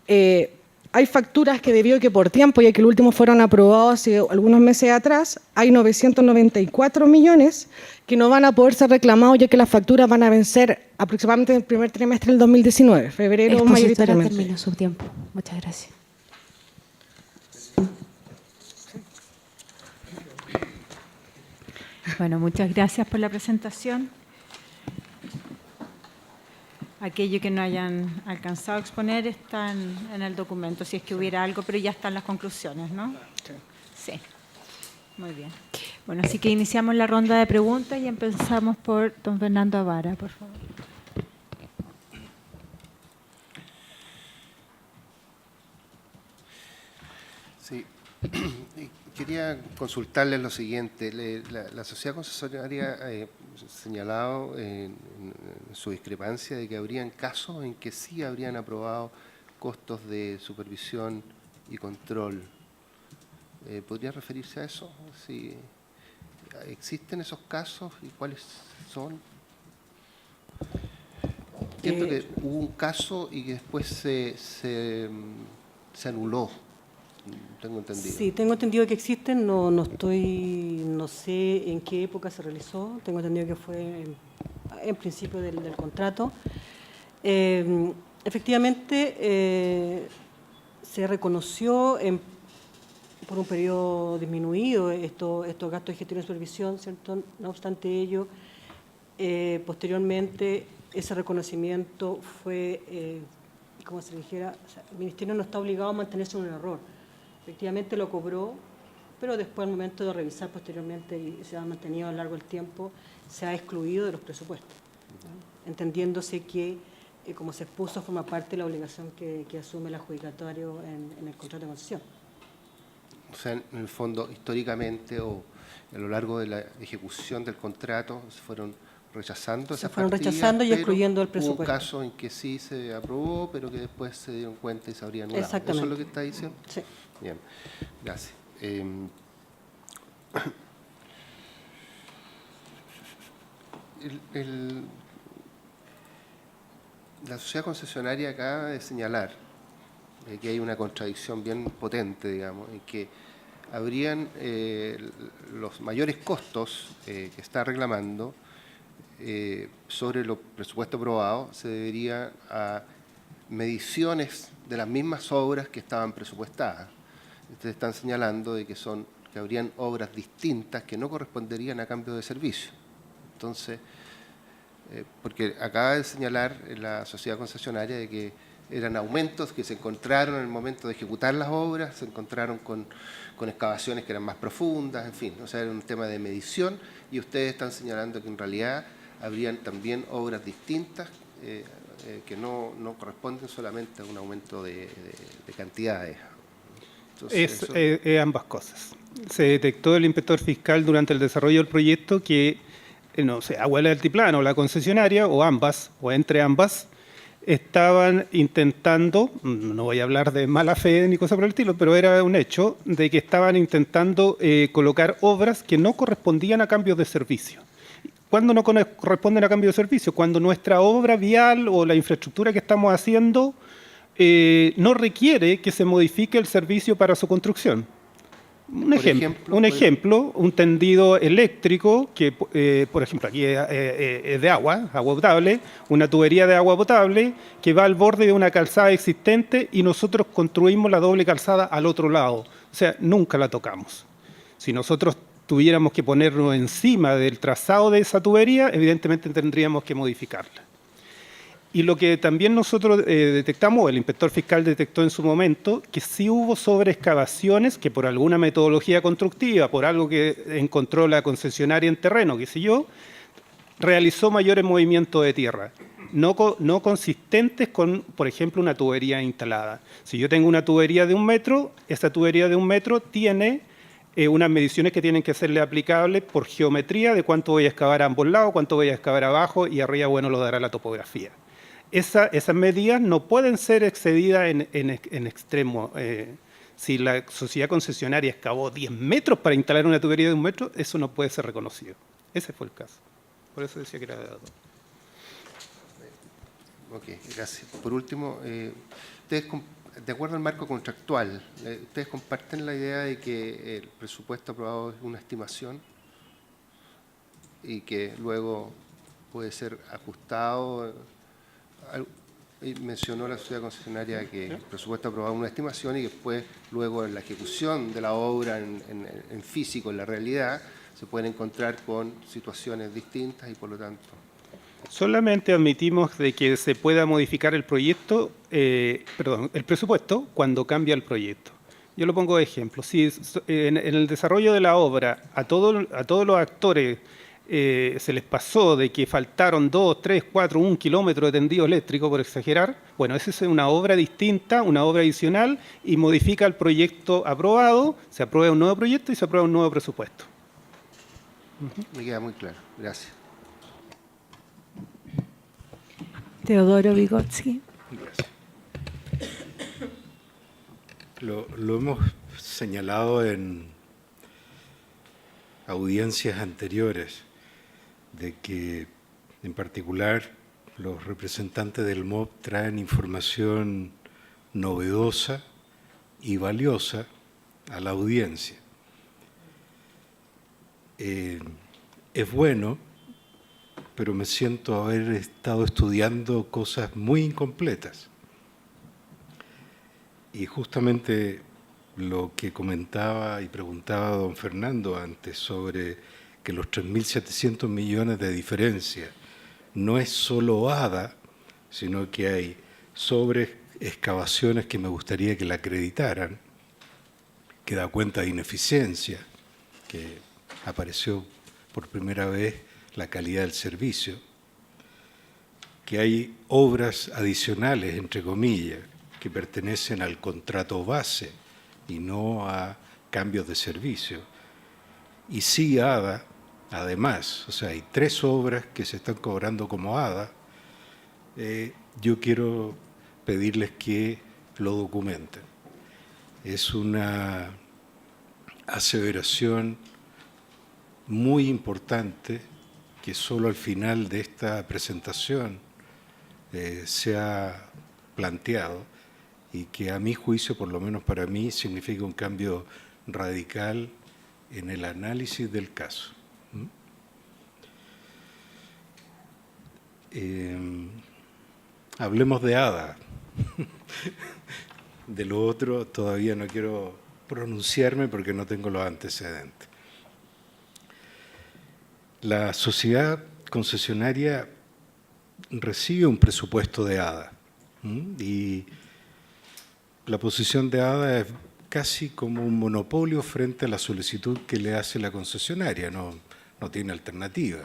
hay facturas que debido a que por tiempo, ya que el último fueron aprobados hace algunos meses atrás, hay 994 millones que no van a poder ser reclamados, ya que las facturas van a vencer aproximadamente en el primer trimestre del 2019, febrero Expositora, mayoritariamente. terminó su tiempo. Muchas gracias. Bueno, muchas gracias por la presentación. Aquello que no hayan alcanzado a exponer está en el documento, si es que hubiera algo, pero ya están las conclusiones, ¿no? Sí. Muy bien. Bueno, así que iniciamos la ronda de preguntas y empezamos por don Fernando Avara, por favor. Sí, quería consultarles lo siguiente. La sociedad concesionaria ha señalado en su discrepancia de que habrían casos en que sí habrían aprobado costos de supervisión y control. ¿Podría referirse a eso? Si ¿existen esos casos y cuáles son? Entiendo que hubo un caso y que después se anuló. Tengo entendido. Sí, tengo entendido que existen, no sé en qué época se realizó, tengo entendido que fue en principio del contrato. Efectivamente, se reconoció por un periodo disminuido estos gastos de gestión y supervisión, ¿cierto? No obstante ello, posteriormente ese reconocimiento fue, como se dijera, o sea, el Ministerio no está obligado a mantenerse en un error. Efectivamente lo cobró, pero después al momento de revisar posteriormente y se ha mantenido a lo largo del tiempo, se ha excluido de los presupuestos, ¿no? Entendiéndose que, como se expuso, forma parte de la obligación que asume el adjudicatario en el contrato de concesión. O sea, en el fondo, históricamente o a lo largo de la ejecución del contrato, se fueron rechazando esas partidas, rechazando y excluyendo el presupuesto. Hubo casos en que sí se aprobó, pero que después se dieron cuenta y se habrían anulado. Exactamente. ¿Eso es lo que está diciendo? Sí. Bien, gracias. La sociedad concesionaria acaba de señalar que hay una contradicción bien potente, digamos, en que habrían los mayores costos que está reclamando sobre los presupuestos aprobados se debería a mediciones de las mismas obras que estaban presupuestadas. Ustedes están señalando de que habrían obras distintas que no corresponderían a cambio de servicio. Entonces, porque acaba de señalar la sociedad concesionaria de que eran aumentos que se encontraron en el momento de ejecutar las obras, se encontraron con excavaciones que eran más profundas, en fin, o sea, era un tema de medición y ustedes están señalando que en realidad habrían también obras distintas que no corresponden solamente a un aumento de cantidades. Entonces, Es ambas cosas. Se detectó el inspector fiscal durante el desarrollo del proyecto que, no sé, Aguala del Altiplano, la concesionaria, o ambas, o entre ambas, estaban intentando, no voy a hablar de mala fe ni cosa por el estilo, pero era un hecho de que estaban intentando colocar obras que no correspondían a cambios de servicio. ¿Cuándo no corresponden a cambio de servicio? Cuando nuestra obra vial o la infraestructura que estamos haciendo no requiere que se modifique el servicio para su construcción. Un ejemplo, un tendido eléctrico que, por ejemplo, aquí es de agua potable, una tubería de agua potable que va al borde de una calzada existente y nosotros construimos la doble calzada al otro lado. O sea, nunca la tocamos. Si nosotros tuviéramos que ponernos encima del trazado de esa tubería, evidentemente tendríamos que modificarla. Y lo que también nosotros detectamos, el inspector fiscal detectó en su momento, que sí hubo sobreexcavaciones que por alguna metodología constructiva, por algo que encontró la concesionaria en terreno, qué sé yo, realizó mayores movimientos de tierra, no consistentes con, por ejemplo, una tubería instalada. Si yo tengo una tubería de 1 metro, esa tubería de 1 metro tiene unas mediciones que tienen que serle aplicables por geometría de cuánto voy a excavar a ambos lados, cuánto voy a excavar abajo y arriba, bueno, lo dará la topografía. Esas medidas no pueden ser excedidas en extremo. Si la sociedad concesionaria excavó 10 metros para instalar una tubería de 1 metro, eso no puede ser reconocido. Ese fue el caso. Por eso decía que era de datos. Ok, gracias. Por último, ustedes, de acuerdo al marco contractual, ¿ustedes comparten la idea de que el presupuesto aprobado es una estimación y que luego puede ser ajustado? Mencionó la sociedad concesionaria que el presupuesto aprobado es una estimación y que después, luego en la ejecución de la obra en físico, en la realidad, se pueden encontrar con situaciones distintas y por lo tanto... Solamente admitimos de que se pueda modificar el proyecto, el presupuesto cuando cambia el proyecto. Yo lo pongo de ejemplo. Si en el desarrollo de la obra a todos los actores se les pasó de que faltaron 2, 3, 4, 1 kilómetro de tendido eléctrico, por exagerar, bueno, esa es una obra distinta, una obra adicional y modifica el proyecto aprobado, se aprueba un nuevo proyecto y se aprueba un nuevo presupuesto. Me queda muy claro. Gracias. Teodoro Vygotsky. Gracias. Lo hemos señalado en audiencias anteriores, de que en particular los representantes del MOB traen información novedosa y valiosa a la audiencia. Es bueno, pero me siento haber estado estudiando cosas muy incompletas. Y justamente lo que comentaba y preguntaba don Fernando antes sobre que los 3.700 millones de diferencia no es solo ADA, sino que hay sobreexcavaciones que me gustaría que la acreditaran, que da cuenta de ineficiencia, que apareció por primera vez la calidad del servicio, que hay obras adicionales, entre comillas, que pertenecen al contrato base y no a cambios de servicio. Y sí ADA, además, o sea, hay 3 obras que se están cobrando como ADA. Yo quiero pedirles que lo documenten. Es una aseveración muy importante que solo al final de esta presentación se ha planteado y que a mi juicio, por lo menos para mí, significa un cambio radical en el análisis del caso. Hablemos de ADA. De lo otro todavía no quiero pronunciarme porque no tengo los antecedentes. La sociedad concesionaria recibe un presupuesto de ADA y la posición de ADA es casi como un monopolio frente a la solicitud que le hace la concesionaria, no tiene alternativa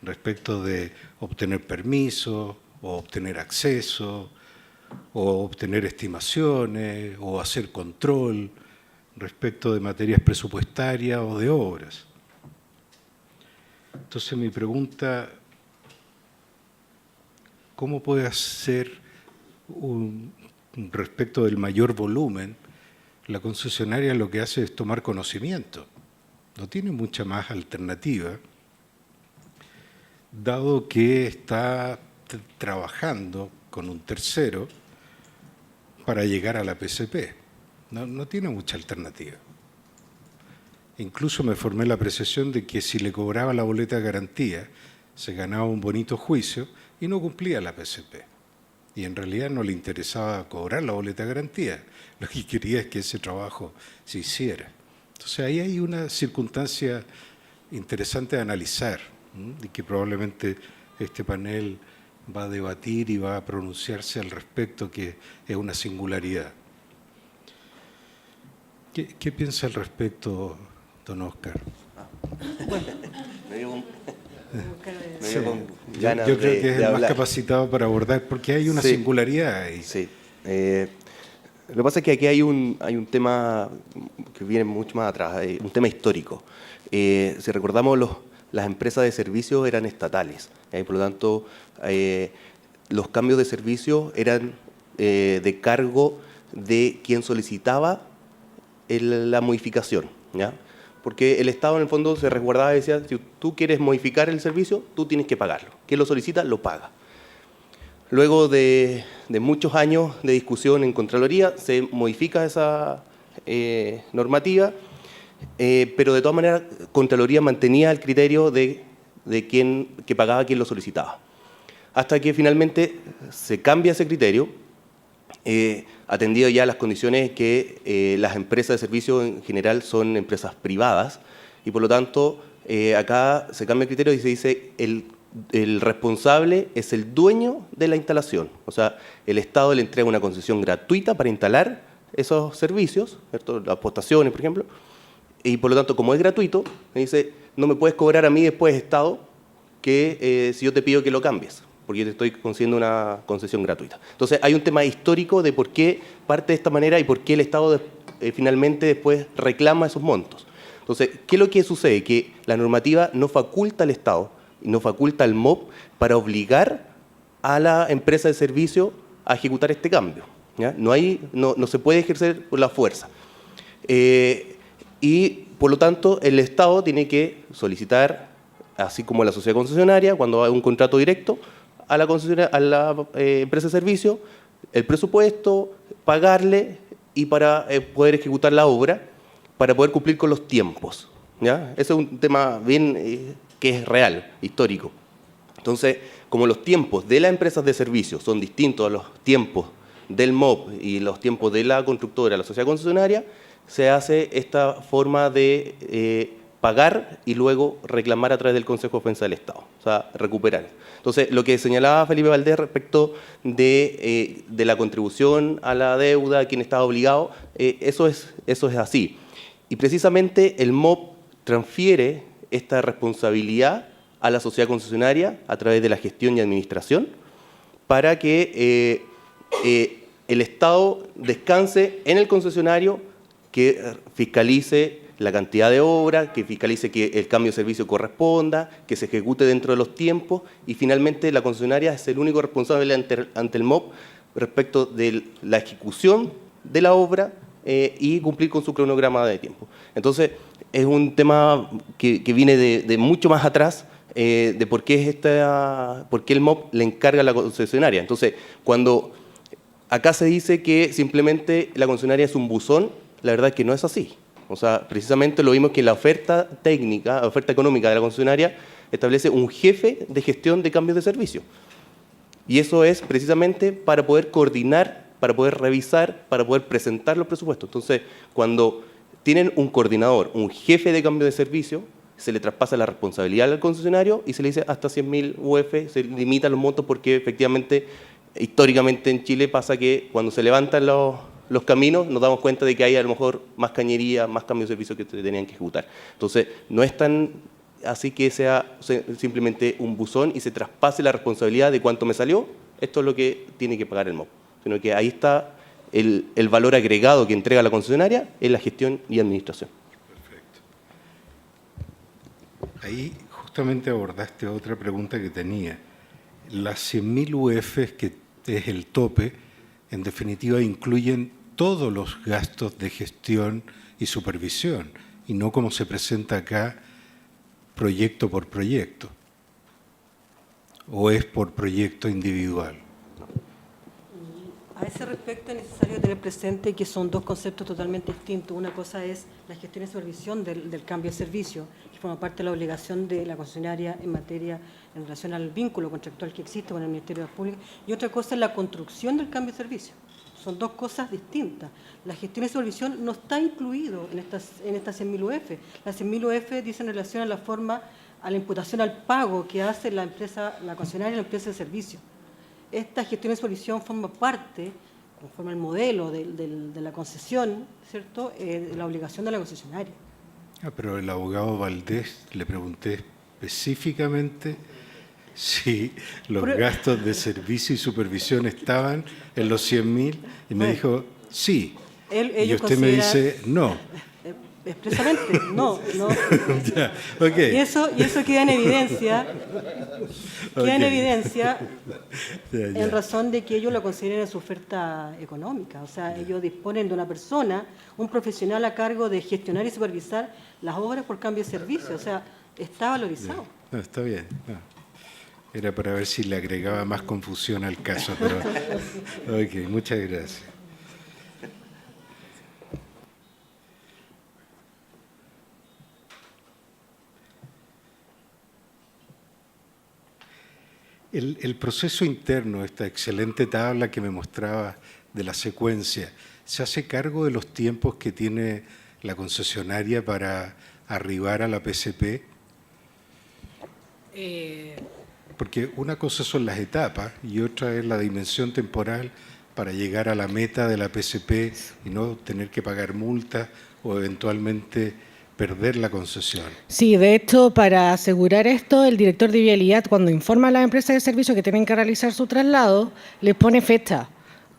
respecto de obtener permiso o obtener acceso o obtener estimaciones o hacer control respecto de materias presupuestarias o de obras. Entonces mi pregunta, ¿cómo puede hacer respecto del mayor volumen? La concesionaria lo que hace es tomar conocimiento, no tiene mucha más alternativa, dado que está trabajando con un tercero para llegar a la PCP. No tiene mucha alternativa. Incluso me formé la apreciación de que si le cobraba la boleta de garantía, se ganaba un bonito juicio y no cumplía la PCP. Y en realidad no le interesaba cobrar la boleta de garantía. Lo que quería es que ese trabajo se hiciera. Entonces ahí hay una circunstancia interesante de analizar, y que probablemente este panel va a debatir y va a pronunciarse al respecto, que es una singularidad. ¿Qué piensa al respecto, don Óscar? Yo creo que es el más capacitado para abordar, porque hay una singularidad ahí. Sí. Lo que pasa es que aquí hay un tema que viene mucho más atrás, un tema histórico. Si recordamos, las empresas de servicios eran estatales, por lo tanto, los cambios de servicio eran de cargo de quien solicitaba la modificación, ¿ya? Porque el Estado en el fondo se resguardaba y decía, si tú quieres modificar el servicio, tú tienes que pagarlo. Quien lo solicita, lo paga. Luego de muchos años de discusión en Contraloría, se modifica esa normativa, pero de todas maneras Contraloría mantenía el criterio de que pagaba quien lo solicitaba. Hasta que finalmente se cambia ese criterio, atendido ya a las condiciones que las empresas de servicio en general son empresas privadas, y por lo tanto acá se cambia el criterio y se dice el responsable es el dueño de la instalación. O sea, el Estado le entrega una concesión gratuita para instalar esos servicios, ¿cierto? Las postaciones, por ejemplo, y por lo tanto, como es gratuito, me dice, no me puedes cobrar a mí después, Estado, que si yo te pido que lo cambies, porque yo te estoy concediendo una concesión gratuita. Entonces, hay un tema histórico de por qué parte de esta manera y por qué el Estado finalmente después reclama esos montos. Entonces, ¿qué es lo que sucede? Que la normativa no faculta al Estado, no faculta al MOP para obligar a la empresa de servicio a ejecutar este cambio, ¿ya? No se puede ejercer por la fuerza. Y, por lo tanto, el Estado tiene que solicitar, así como la sociedad concesionaria, cuando hay un contrato directo, a la empresa de servicio, el presupuesto, pagarle y para poder ejecutar la obra, para poder cumplir con los tiempos, ¿ya? Ese es un tema bien que es real, histórico. Entonces, como los tiempos de las empresas de servicio son distintos a los tiempos del MOP y los tiempos de la constructora, la sociedad concesionaria, se hace esta forma de pagar y luego reclamar a través del Consejo de Defensa del Estado, o sea, recuperar. Entonces, lo que señalaba Felipe Valdés respecto de la contribución a la deuda, a quien estaba obligado, eso es así. Y precisamente el MOP transfiere esta responsabilidad a la sociedad concesionaria a través de la gestión y administración para que el Estado descanse en el concesionario, que fiscalice la cantidad de obra, que fiscalice que el cambio de servicio corresponda, que se ejecute dentro de los tiempos, y finalmente la concesionaria es el único responsable ante el MOP respecto de la ejecución de la obra y cumplir con su cronograma de tiempo. Entonces, es un tema que viene de mucho más atrás, de por qué el MOP le encarga a la concesionaria. Entonces, cuando acá se dice que simplemente la concesionaria es un buzón, la verdad es que no es así. O sea, precisamente lo vimos que la oferta técnica, la oferta económica de la concesionaria establece un jefe de gestión de cambios de servicio. Y eso es precisamente para poder coordinar, para poder revisar, para poder presentar los presupuestos. Entonces, cuando tienen un coordinador, un jefe de cambio de servicio, se le traspasa la responsabilidad al concesionario y se le dice hasta 100.000 UF, se limitan los montos porque efectivamente, históricamente en Chile pasa que cuando se levantan los caminos nos damos cuenta de que hay a lo mejor más cañería, más cambios de servicio que se tenían que ejecutar. Entonces, no es tan así que sea simplemente un buzón y se traspase la responsabilidad de cuánto me salió, esto es lo que tiene que pagar el MOP, sino que ahí está el valor agregado que entrega la concesionaria en la gestión y administración. Perfecto. Ahí justamente abordaste otra pregunta que tenía. Las 100.000 UF, que es el tope, en definitiva incluyen todos los gastos de gestión y supervisión, y no como se presenta acá, proyecto por proyecto, o es por proyecto individual. A ese respecto es necesario tener presente que son dos conceptos totalmente distintos. Una cosa es la gestión y supervisión del cambio de servicio, que forma parte de la obligación de la concesionaria en materia en relación al vínculo contractual que existe con el Ministerio de Obras Públicas, y otra cosa es la construcción del cambio de servicio. Son dos cosas distintas. La gestión y supervisión no está incluido en estas 100.000 UF. Las 100.000 UF dicen en relación a la forma, a la imputación al pago que hace la empresa, la concesionaria y la empresa de servicio. Esta gestión y supervisión forma parte, conforme al modelo de la concesión, ¿cierto?, de la obligación de la concesionaria. Pero el abogado Valdés le pregunté específicamente si los gastos de servicio y supervisión estaban en los 100.000 y me dijo sí. Y usted me dice no. Expresamente, no. Ya, okay. Y eso queda en evidencia, Ya. en razón de que ellos lo consideran su oferta económica. O sea, ellos disponen de una persona, un profesional a cargo de gestionar y supervisar las obras por cambio de servicio. O sea, está valorizado. No, está bien. No. Era para ver si le agregaba más confusión al caso, pero ok, muchas gracias. El proceso interno, esta excelente tabla que me mostraba de la secuencia, ¿se hace cargo de los tiempos que tiene la concesionaria para arribar a la PCP? Porque una cosa son las etapas y otra es la dimensión temporal para llegar a la meta de la PCP y no tener que pagar multas o eventualmente perder la concesión. Sí, de hecho, para asegurar esto, el director de vialidad, cuando informa a las empresas de servicio que tienen que realizar su traslado, les pone fecha,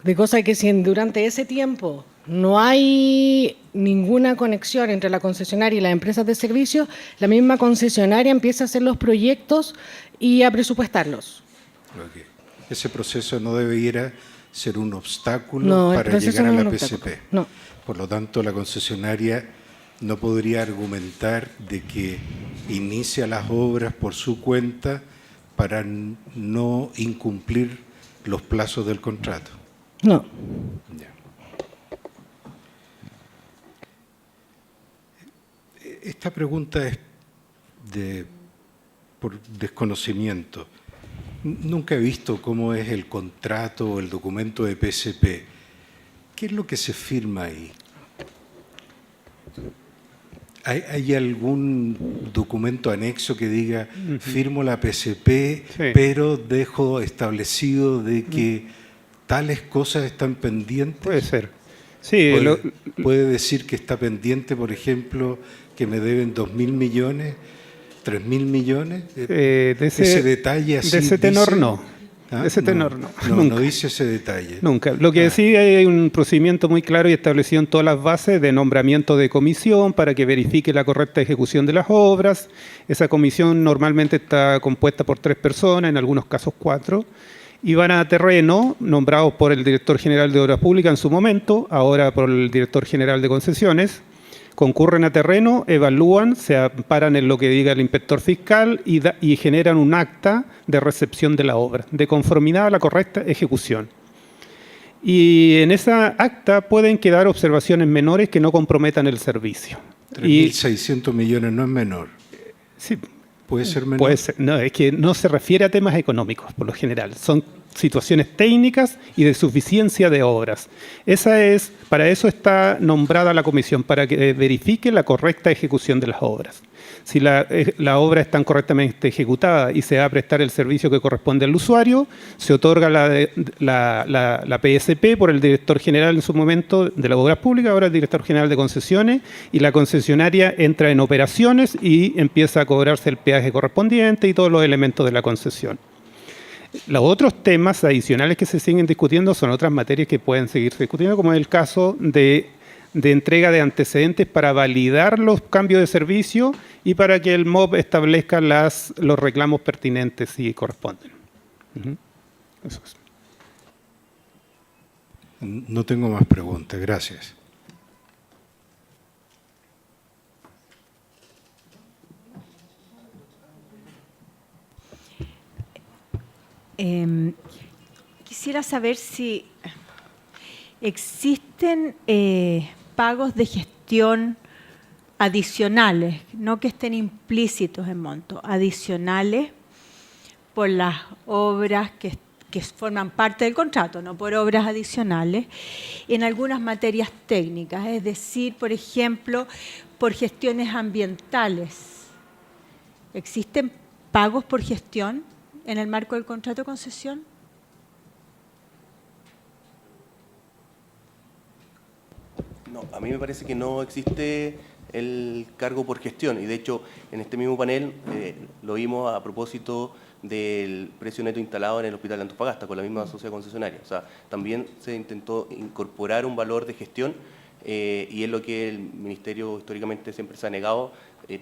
de cosa que si durante ese tiempo no hay ninguna conexión entre la concesionaria y las empresas de servicio, la misma concesionaria empieza a hacer los proyectos y a presupuestarlos. Okay. Ese proceso no debiera ser un obstáculo para llegar a la PCP. No. Por lo tanto, la concesionaria no podría argumentar de que inicia las obras por su cuenta para no incumplir los plazos del contrato. No. Ya. Esta pregunta es por desconocimiento. Nunca he visto cómo es el contrato o el documento de PCP. ¿Qué es lo que se firma ahí? ¿Hay algún documento anexo que diga firmo la PCP, Sí. pero dejo establecido de que tales cosas están pendientes? Puede ser. Sí, ¿Puede decir que está pendiente, por ejemplo, que me deben 2.000 millones, 3.000 millones? Ese detalle así de ese tenor dice? no. ¿Ah? De ese tenor no. No Nunca. dice ese detalle. Nunca. Lo que sí hay un procedimiento muy claro y establecido en todas las bases de nombramiento de comisión para que verifique la correcta ejecución de las obras. Esa comisión normalmente está compuesta por 3 personas, en algunos casos 4, y van a terreno, nombrados por el director general de Obras Públicas en su momento, ahora por el director general de Concesiones. Concurren a terreno, evalúan, se amparan en lo que diga el inspector fiscal y generan un acta de recepción de la obra, de conformidad a la correcta ejecución. Y en esa acta pueden quedar observaciones menores que no comprometan el servicio. 3.600 millones no es menor. Sí, ¿Puede ser menor? puede ser. No, es que no se refiere a temas económicos, por lo general. Son situaciones técnicas y de suficiencia de obras. Para eso está nombrada la comisión, para que verifique la correcta ejecución de las obras. Si las obras están correctamente ejecutadas y se va a prestar el servicio que corresponde al usuario, se otorga la PSP por el director general en su momento de las obras públicas, ahora el director general de concesiones, y la concesionaria entra en operaciones y empieza a cobrarse el peaje correspondiente y todos los elementos de la concesión. Los otros temas adicionales que se siguen discutiendo son otras materias que pueden seguirse discutiendo, como es el caso de entrega de antecedentes para validar los cambios de servicio y para que el MOB establezca los reclamos pertinentes si corresponden. Eso es. No tengo más preguntas, gracias. Quisiera saber si ¿existen pagos de gestión adicionales, no que estén implícitos en monto, adicionales por las obras que forman parte del contrato, no por obras adicionales, en algunas materias técnicas, es decir, por ejemplo, por gestiones ambientales? ¿Existen pagos por gestión en el marco del contrato de concesión? No, a mí me parece que no existe el cargo por gestión, y de hecho en este mismo panel lo vimos a propósito del precio neto instalado en el Hospital de Antofagasta con la misma sociedad concesionaria. O sea, también se intentó incorporar un valor de gestión y es lo que el Ministerio históricamente siempre se ha negado,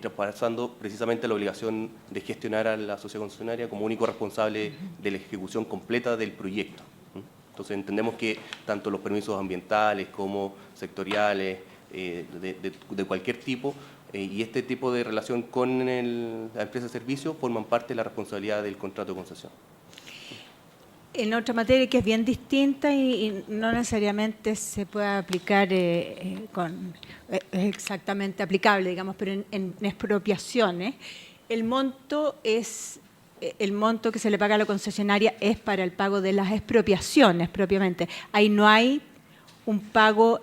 traspasando precisamente la obligación de gestionar a la sociedad concesionaria como único responsable de la ejecución completa del proyecto. Entonces entendemos que tanto los permisos ambientales como sectoriales, de cualquier tipo, y este tipo de relación con la empresa de servicio forman parte de la responsabilidad del contrato de concesión. En otra materia que es bien distinta y no necesariamente se puede aplicar es exactamente aplicable, digamos, pero en expropiaciones, el monto que se le paga a la concesionaria es para el pago de las expropiaciones propiamente. Ahí no hay un pago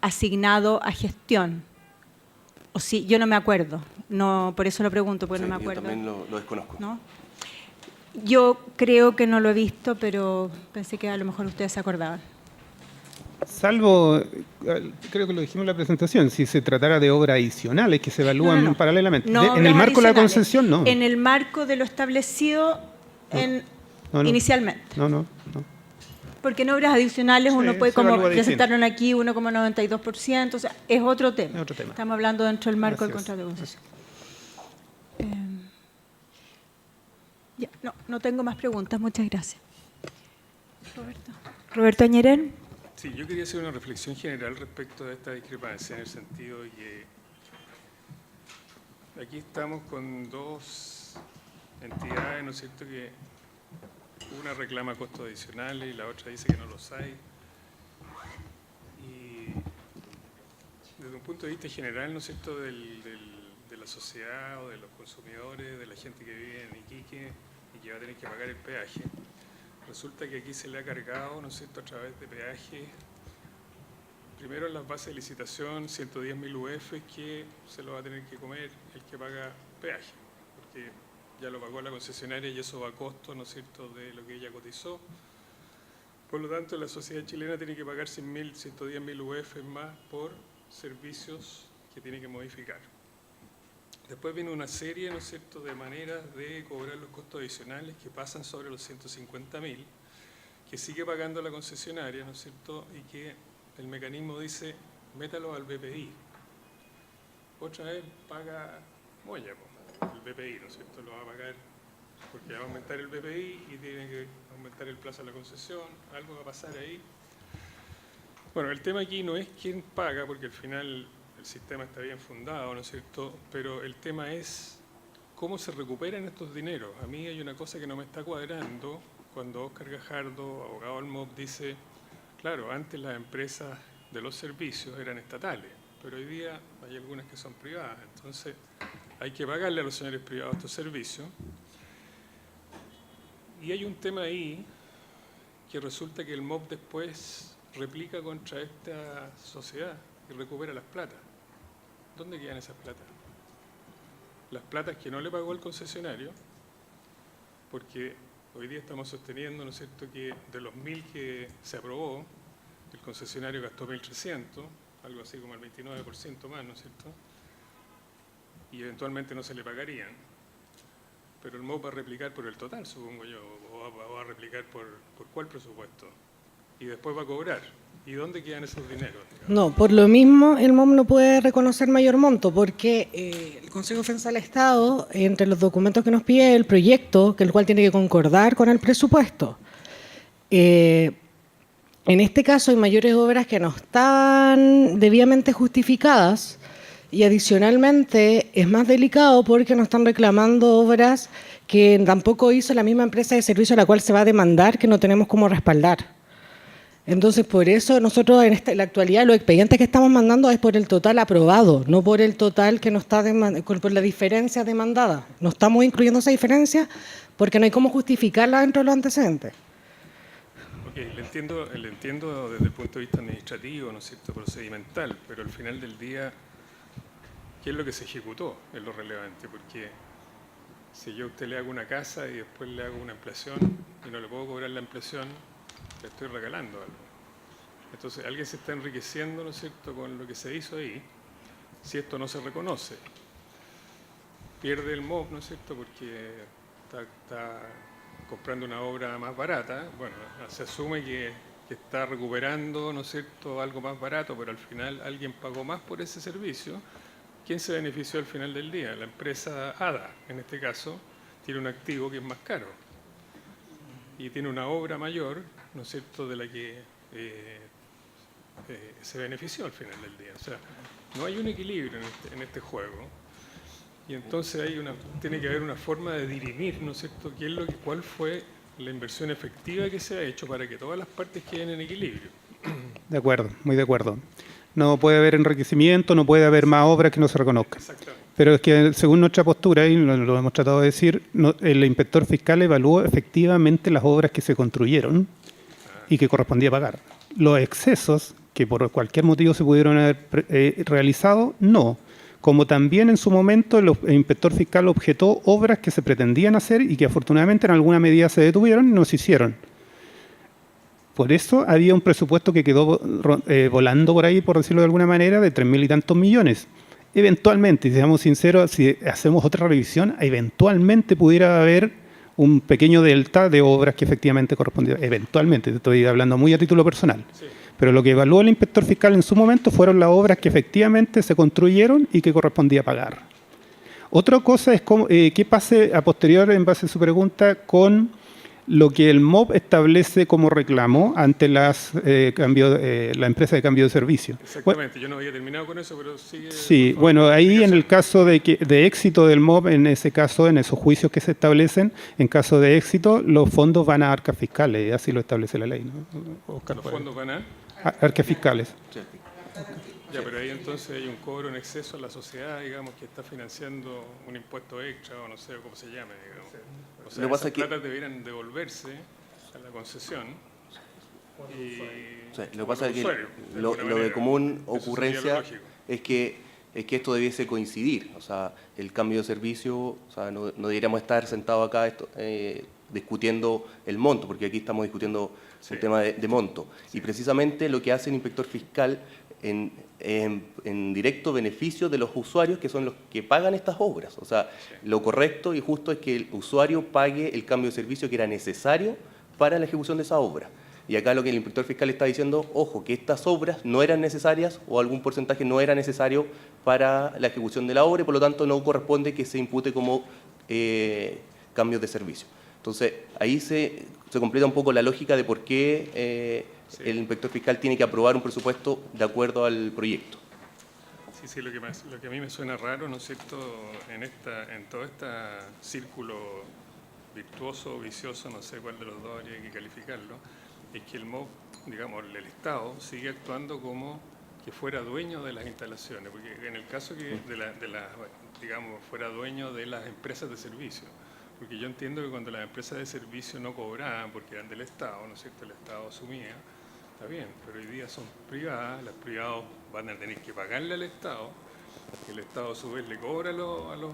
asignado a gestión. O sí, yo no me acuerdo. No, por eso lo pregunto, porque Sí, no me acuerdo. yo también lo desconozco. ¿No? Yo creo que no lo he visto, pero pensé que a lo mejor ustedes se acordaban. Salvo, creo que lo dijimos en la presentación, si se tratara de obras adicionales que se evalúan No. paralelamente. No En obras el marco de la adicionales. concesión, no. En el marco de lo establecido No. inicialmente. No. Porque en obras adicionales Sí, uno puede, se como evalúa distinto. presentaron aquí, 1,92%, o sea, es otro tema. Es otro tema. Estamos hablando dentro del marco Así del es. contrato de concesión. Ya, no tengo más preguntas, muchas gracias. Roberto Añerén. Sí, yo quería hacer una reflexión general respecto de esta discrepancia, en el sentido de que aquí estamos con dos entidades, ¿no es cierto?, que una reclama costos adicionales y la otra dice que no los hay. Y desde un punto de vista general, ¿no es cierto?, de la sociedad o de los consumidores, de la gente que vive en Iquique y que va a tener que pagar el peaje, resulta que aquí se le ha cargado, ¿no es cierto?, a través de peaje, primero en las bases de licitación, 110.000 UF que se lo va a tener que comer el que paga peaje, porque ya lo pagó la concesionaria y eso va a costo, ¿no es cierto?, de lo que ella cotizó. Por lo tanto, la sociedad chilena tiene que pagar 110.000 UF más por servicios que tiene que modificar. Después viene una serie, ¿no es cierto?, de maneras de cobrar los costos adicionales que pasan sobre los 150.000, que sigue pagando la concesionaria, ¿no es cierto?, y que el mecanismo dice, métalo al BPI. Otra vez paga Moya, el BPI, ¿no es cierto?, lo va a pagar porque va a aumentar el BPI y tiene que aumentar el plazo de la concesión, algo va a pasar ahí. Bueno, el tema aquí no es quién paga, porque al final el sistema está bien fundado, ¿no es cierto?, pero el tema es cómo se recuperan estos dineros. A mí hay una cosa que no me está cuadrando cuando Óscar Gajardo, abogado del MOP, dice, claro, antes las empresas de los servicios eran estatales, pero hoy día hay algunas que son privadas, entonces hay que pagarle a los señores privados estos servicios. Y hay un tema ahí que resulta que el MOP después replica contra esta sociedad y recupera las platas. ¿Dónde quedan esas platas? Las platas que no le pagó el concesionario, porque hoy día estamos sosteniendo, ¿no es cierto?, que de los 1.000 que se aprobó, el concesionario gastó 1.300, algo así como el 29% más, ¿no es cierto?, y eventualmente no se le pagarían. Pero el MOP va a replicar por el total, supongo yo, o va a replicar por cuál presupuesto, y después va a cobrar. ¿Y dónde quedan esos dineros? No, por lo mismo el MOM no puede reconocer mayor monto porque el Consejo de Defensa del Estado, entre los documentos que nos pide el proyecto, que el cual tiene que concordar con el presupuesto. En este caso hay mayores obras que no están debidamente justificadas y adicionalmente es más delicado porque nos están reclamando obras que tampoco hizo la misma empresa de servicio a la cual se va a demandar, que no tenemos cómo respaldar. Entonces, por eso nosotros en la actualidad los expedientes que estamos mandando es por el total aprobado, no por el total que no está por la diferencia demandada. No estamos incluyendo esa diferencia porque no hay cómo justificarla dentro de los antecedentes. Ok, le entiendo desde el punto de vista administrativo, ¿no es cierto?, procedimental, pero al final del día, ¿qué es lo que se ejecutó? Es lo relevante, porque si yo a usted le hago una casa y después le hago una ampliación y no le puedo cobrar la ampliación, le estoy regalando algo. Entonces, alguien se está enriqueciendo, ¿no es cierto?, con lo que se hizo ahí, si esto no se reconoce. Pierde el MOB, ¿no es cierto?, porque está comprando una obra más barata. Bueno, se asume que está recuperando, ¿no es cierto?, algo más barato, pero al final alguien pagó más por ese servicio. ¿Quién se benefició al final del día? La empresa ADA, en este caso, tiene un activo que es más caro y tiene una obra mayor, ¿no es cierto?, de la que se benefició al final del día. O sea, no hay un equilibrio en este juego. Y entonces tiene que haber una forma de dirimir, ¿no es cierto?, cuál fue la inversión efectiva que se ha hecho para que todas las partes queden en equilibrio. De acuerdo, muy de acuerdo. No puede haber enriquecimiento, no puede haber más obras que no se reconozcan. Exactamente. Pero es que según nuestra postura, y lo hemos tratado de decir, el inspector fiscal evaluó efectivamente las obras que se construyeron y que correspondía pagar. Los excesos que por cualquier motivo se pudieron haber realizado, no. Como también en su momento el inspector fiscal objetó obras que se pretendían hacer y que afortunadamente en alguna medida se detuvieron y no se hicieron. Por eso había un presupuesto que quedó volando por ahí, por decirlo de alguna manera, de 3.000 y tantos millones. Eventualmente, si seamos sinceros, si hacemos otra revisión, eventualmente pudiera haber un pequeño delta de obras que efectivamente correspondían. Eventualmente, te estoy hablando muy a título personal. Sí. Pero lo que evaluó el inspector fiscal en su momento fueron las obras que efectivamente se construyeron y que correspondía pagar. Otra cosa es qué pase a posterior, en base a su pregunta, con lo que el MOB establece como reclamo ante la empresa de cambio de servicio. Exactamente, yo no había terminado con eso, pero sigue. Sí, bueno, ahí en el caso de éxito del MOB, en ese caso, en esos juicios que se establecen, en caso de éxito, los fondos van a arcas fiscales, así lo establece la ley, ¿no? Oscar, ¿Los fondos van a? arcas fiscales. Ya, pero ahí entonces hay un cobro en exceso a la sociedad, digamos, que está financiando un impuesto extra, o no sé cómo se llame, digamos. O sea, esas platas debieran devolverse a la concesión. O sea, lo que pasa es que lo de común ocurrencia es que esto debiese coincidir. O sea, el cambio de servicio, o sea, no deberíamos estar sentados acá discutiendo el monto, porque aquí estamos discutiendo el tema de monto. Y precisamente lo que hace el inspector fiscal en directo beneficio de los usuarios, que son los que pagan estas obras. O sea, lo correcto y justo es que el usuario pague el cambio de servicio que era necesario para la ejecución de esa obra. Y acá lo que el inspector fiscal está diciendo, ojo, que estas obras no eran necesarias o algún porcentaje no era necesario para la ejecución de la obra y por lo tanto no corresponde que se impute como cambios de servicio. Entonces, ahí se completa un poco la lógica de por qué el inspector fiscal tiene que aprobar un presupuesto de acuerdo al proyecto. Sí, lo que a mí me suena raro, ¿no es cierto?, en todo este círculo virtuoso o vicioso, no sé cuál de los dos habría que calificarlo, es que el MOB, digamos, el Estado, sigue actuando como que fuera dueño de las instalaciones, porque en el caso que digamos, fuera dueño de las empresas de servicio, porque yo entiendo que cuando las empresas de servicio no cobraban porque eran del Estado, ¿no es cierto?, el Estado asumía, está bien, pero hoy día son privadas, los privados van a tener que pagarle al Estado, el Estado a su vez le cobra a los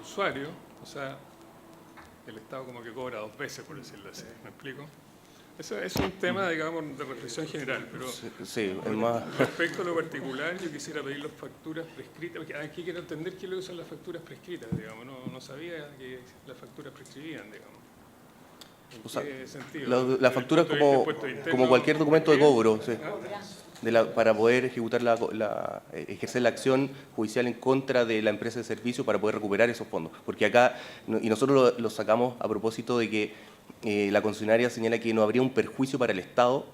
usuarios, o sea, el Estado como que cobra dos veces, por decirlo así, ¿me explico? Eso es un tema, digamos, de reflexión general, pero sí, es más... respecto a lo particular, yo quisiera pedir las facturas prescritas, porque aquí quiero entender qué es lo que son las facturas prescritas, digamos, no sabía que las facturas prescribían, digamos. ¿En qué sentido? La factura es como cualquier documento de cobro, sí, para poder ejecutar ejercer la acción judicial en contra de la empresa de servicio para poder recuperar esos fondos. Porque acá, y nosotros lo sacamos a propósito de que la concesionaria señala que no habría un perjuicio para el Estado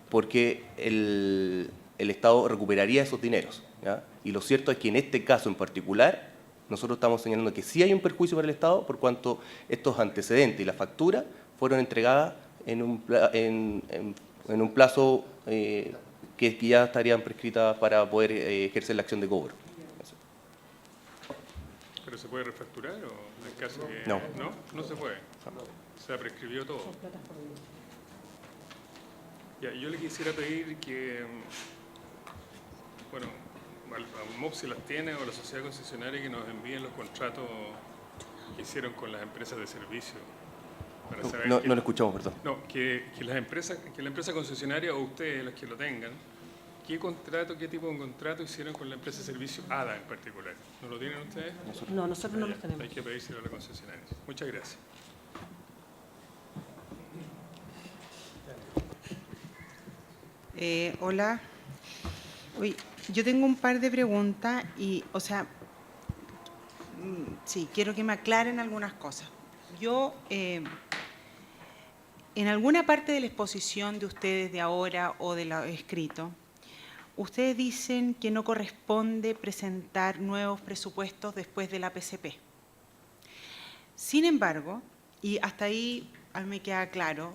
porque el Estado recuperaría esos dineros, ¿ya? Y lo cierto es que en este caso en particular nosotros estamos señalando que sí hay un perjuicio para el Estado por cuanto estos antecedentes y la factura fueron entregadas en un plazo que ya estarían prescritas para poder ejercer la acción de cobro. ¿Pero se puede refacturar o en caso que No. no se puede? Se prescribió todo. Ya, yo le quisiera pedir que, bueno, a MOP si las tiene o a la sociedad concesionaria que nos envíen los contratos que hicieron con las empresas de servicio. Para saber No que- lo escuchamos, perdón. No, que la empresa concesionaria o ustedes, las que lo tengan, ¿qué tipo de contrato hicieron con la empresa de servicio ADA en particular? ¿No lo tienen ustedes? No, nosotros no Ah, los ya. tenemos. Hay que pedírselo a la concesionaria. Muchas gracias. Hola. Uy, yo tengo un par de preguntas y, o sea, sí, quiero que me aclaren algunas cosas. Yo, en alguna parte de la exposición de ustedes de ahora o de lo escrito, ustedes dicen que no corresponde presentar nuevos presupuestos después de la PCP. Sin embargo, y hasta ahí a mí me queda claro,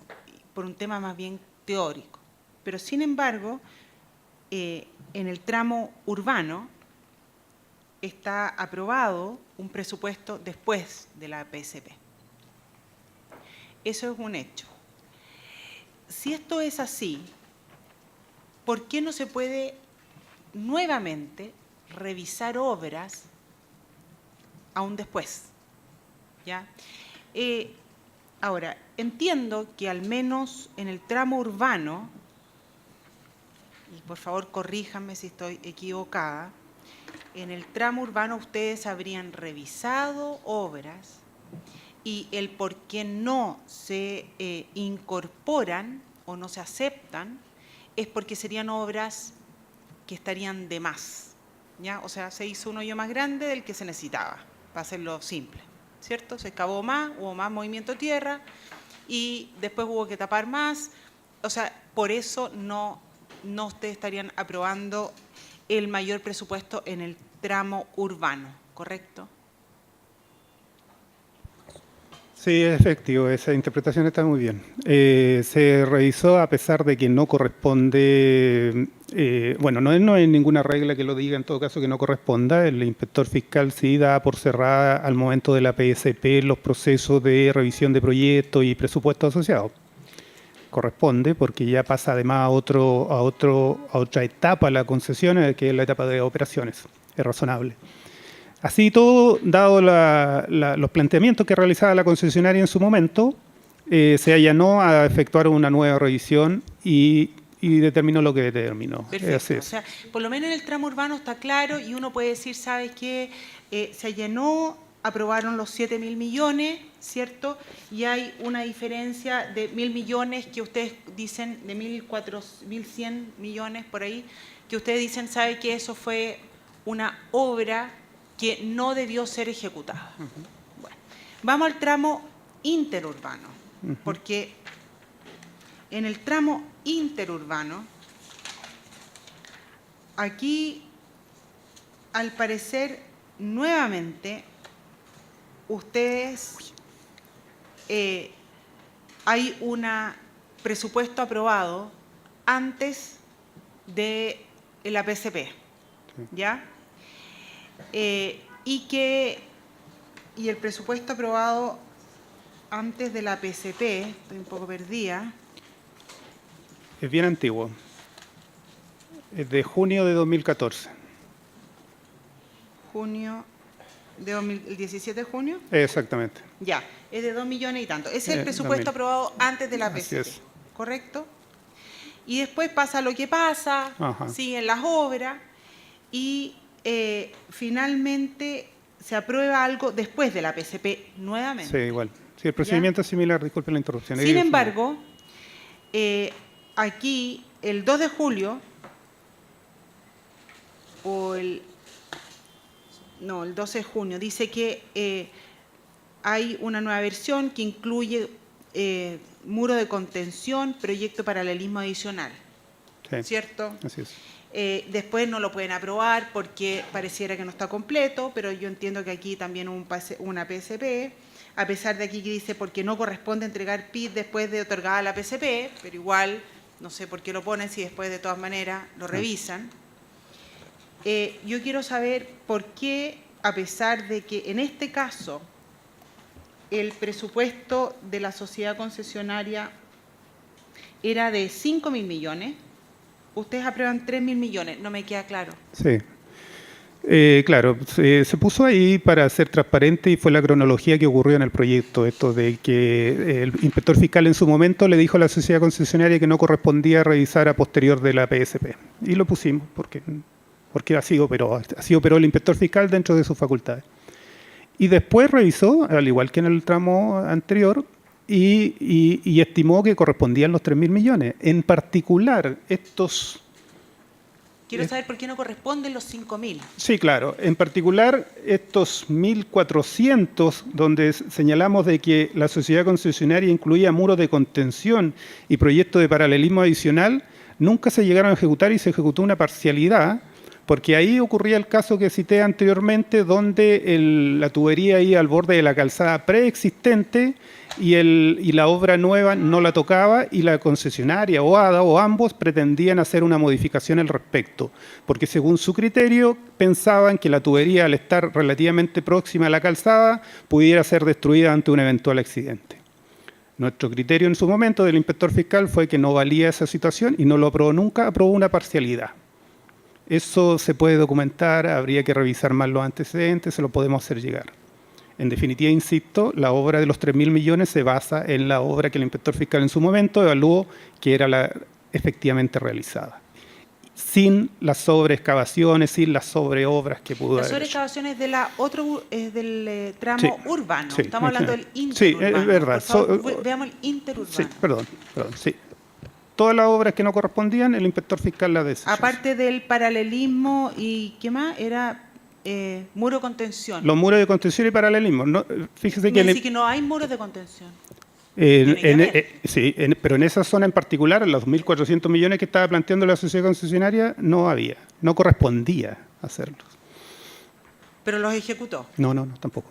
por un tema más bien teórico, pero sin embargo, en el tramo urbano está aprobado un presupuesto después de la PSP. Eso es un hecho. Si esto es así, ¿por qué no se puede nuevamente revisar obras aún después? ¿Ya? Ahora, entiendo que al menos en el tramo urbano, y por favor corríjanme si estoy equivocada, en el tramo urbano ustedes habrían revisado obras y el por qué no se incorporan o no se aceptan es porque serían obras que estarían de más, ¿ya? O sea, se hizo un hoyo más grande del que se necesitaba, para hacerlo simple, ¿cierto? Se excavó más, hubo más movimiento de tierra y después hubo que tapar más. O sea, por eso no ustedes estarían aprobando el mayor presupuesto en el tramo urbano, ¿correcto? Sí, es efectivo, esa interpretación está muy bien. Se revisó a pesar de que no corresponde, bueno, no hay ninguna regla que lo diga en todo caso que no corresponda. El inspector fiscal sí da por cerrada al momento de la PSP los procesos de revisión de proyectos y presupuestos asociados. Corresponde porque ya pasa además a otra etapa la concesión, que es la etapa de operaciones. Es razonable. Así todo, dado los planteamientos que realizaba la concesionaria en su momento, se allanó a efectuar una nueva revisión y determinó lo que determinó. Perfecto. Así O es. sea, por lo menos en el tramo urbano está claro y uno puede decir, ¿sabes qué? Se allanó, aprobaron los 7.000 millones, ¿cierto? Y hay una diferencia de 1.000 millones que ustedes dicen, de 1.100 millones por ahí, que ustedes dicen, ¿sabe qué? Eso fue una obra que no debió ser ejecutada. Bueno, vamos al tramo interurbano, porque en el tramo interurbano, aquí, al parecer, nuevamente, ustedes, hay un presupuesto aprobado antes de la PSP, ¿ya? Y el presupuesto aprobado antes de la PSP, estoy un poco perdida. Es bien antiguo. Es de junio de 2014. Junio de el 17 de junio. Exactamente. Ya, es de 2 millones y tanto. Ese es el 2000. presupuesto aprobado antes de la Así PSP, es. ¿correcto? Y después pasa lo que pasa, Ajá. siguen las obras y finalmente se aprueba algo después de la PSP nuevamente. Sí, igual. Sí, el procedimiento es similar, disculpe la interrupción. Sin embargo, aquí el 2 de julio, el 12 de junio, dice que hay una nueva versión que incluye muro de contención, proyecto de paralelismo adicional, Sí, ¿cierto? así es. Después no lo pueden aprobar porque pareciera que no está completo, pero yo entiendo que aquí también hubo una PSP. a pesar de aquí que dice porque no corresponde entregar PID después de otorgada la PCP, pero igual, no sé por qué lo ponen si después de todas maneras lo revisan. Yo quiero saber por qué, a pesar de que en este caso el presupuesto de la sociedad concesionaria era de 5.000 millones, ustedes aprueban 3.000 millones, no me queda claro. Sí. Claro, se puso ahí para ser transparente y fue la cronología que ocurrió en el proyecto, esto de que el inspector fiscal en su momento le dijo a la sociedad concesionaria que no correspondía revisar a posterior de la PSP. Y lo pusimos porque así operó el inspector fiscal dentro de sus facultades. Y después revisó, al igual que en el tramo anterior, y estimó que correspondían los 3.000 millones. En particular, estos... Quiero saber por qué no corresponden los 5.000. Sí, claro. En particular, estos 1.400, donde señalamos de que la sociedad concesionaria incluía muros de contención y proyectos de paralelismo adicional, nunca se llegaron a ejecutar y se ejecutó una parcialidad, porque ahí ocurría el caso que cité anteriormente, donde la tubería iba al borde de la calzada preexistente y la obra nueva no la tocaba, y la concesionaria o ADA o ambos pretendían hacer una modificación al respecto, porque según su criterio pensaban que la tubería, al estar relativamente próxima a la calzada, pudiera ser destruida ante un eventual accidente. Nuestro criterio en su momento del inspector fiscal fue que no valía esa situación y no lo aprobó nunca, aprobó una parcialidad. Eso se puede documentar, habría que revisar más los antecedentes, se lo podemos hacer llegar. En definitiva, insisto, la obra de los 3.000 millones se basa en la obra que el inspector fiscal en su momento evaluó que era la efectivamente realizada, sin las sobreexcavaciones, sin las sobreobras que pudo Las haber hecho. sobreexcavaciones del tramo Sí, urbano, sí, estamos hablando del sí, interurbano. es verdad. Por favor, veamos el interurbano. Sí, perdón, sí. Todas las obras que no correspondían, el inspector fiscal las desechó. Aparte del paralelismo y ¿qué más? Era muro de contención. Los muros de contención y paralelismo. No, fíjese que... Decir que no hay muros de contención. Pero en esa zona en particular, en los 1.400 millones que estaba planteando la sociedad concesionaria, no había, no correspondía hacerlos. ¿Pero los ejecutó? No, tampoco.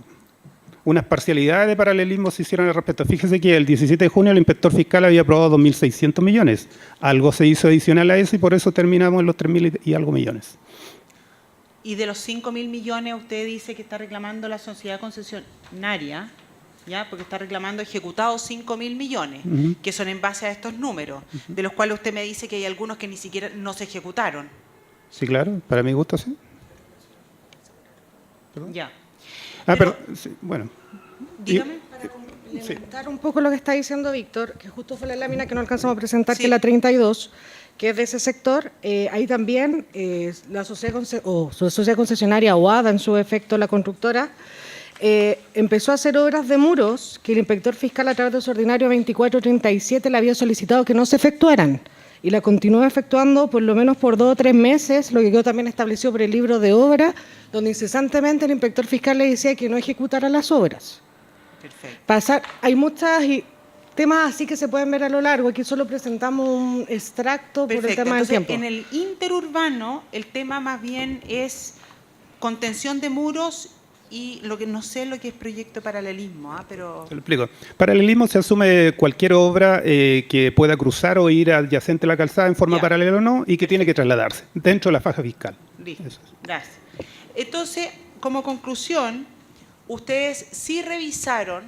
Unas parcialidades de paralelismo se hicieron al respecto. Fíjese que el 17 de junio el inspector fiscal había aprobado 2.600 millones. Algo se hizo adicional a eso y por eso terminamos en los 3.000 y algo millones. Y de los 5.000 millones, usted dice que está reclamando la sociedad concesionaria, ¿ya? Porque está reclamando ejecutados 5.000 millones, que son en base a estos números, de los cuales usted me dice que hay algunos que ni siquiera no se ejecutaron. Sí, claro, para mi gusto sí. ¿Perdón? Ya. Pero sí, bueno. Dígame. Para complementar un poco lo que está diciendo Víctor, que justo fue la lámina que no alcanzamos a presentar, que es la 32, que es de ese sector. Ahí también la sociedad concesionaria o ADA, en su efecto la constructora, empezó a hacer obras de muros que el inspector fiscal a través de su ordinario 2437 le había solicitado que no se efectuaran. Y la continuó efectuando por lo menos por 2 o 3 meses, lo que quedó también establecido por el libro de obra, donde incesantemente el inspector fiscal le decía que no ejecutara las obras. Perfecto. Hay muchos temas así que se pueden ver a lo largo, aquí solo presentamos un extracto por el tema del tiempo. En el interurbano, el tema más bien es contención de muros y lo que no sé lo que es proyecto de paralelismo, pero... Se lo explico. Paralelismo se asume cualquier obra que pueda cruzar o ir adyacente a la calzada en forma paralela o no y que tiene que trasladarse dentro de la faja fiscal. Listo, gracias. Entonces, como conclusión, ustedes sí revisaron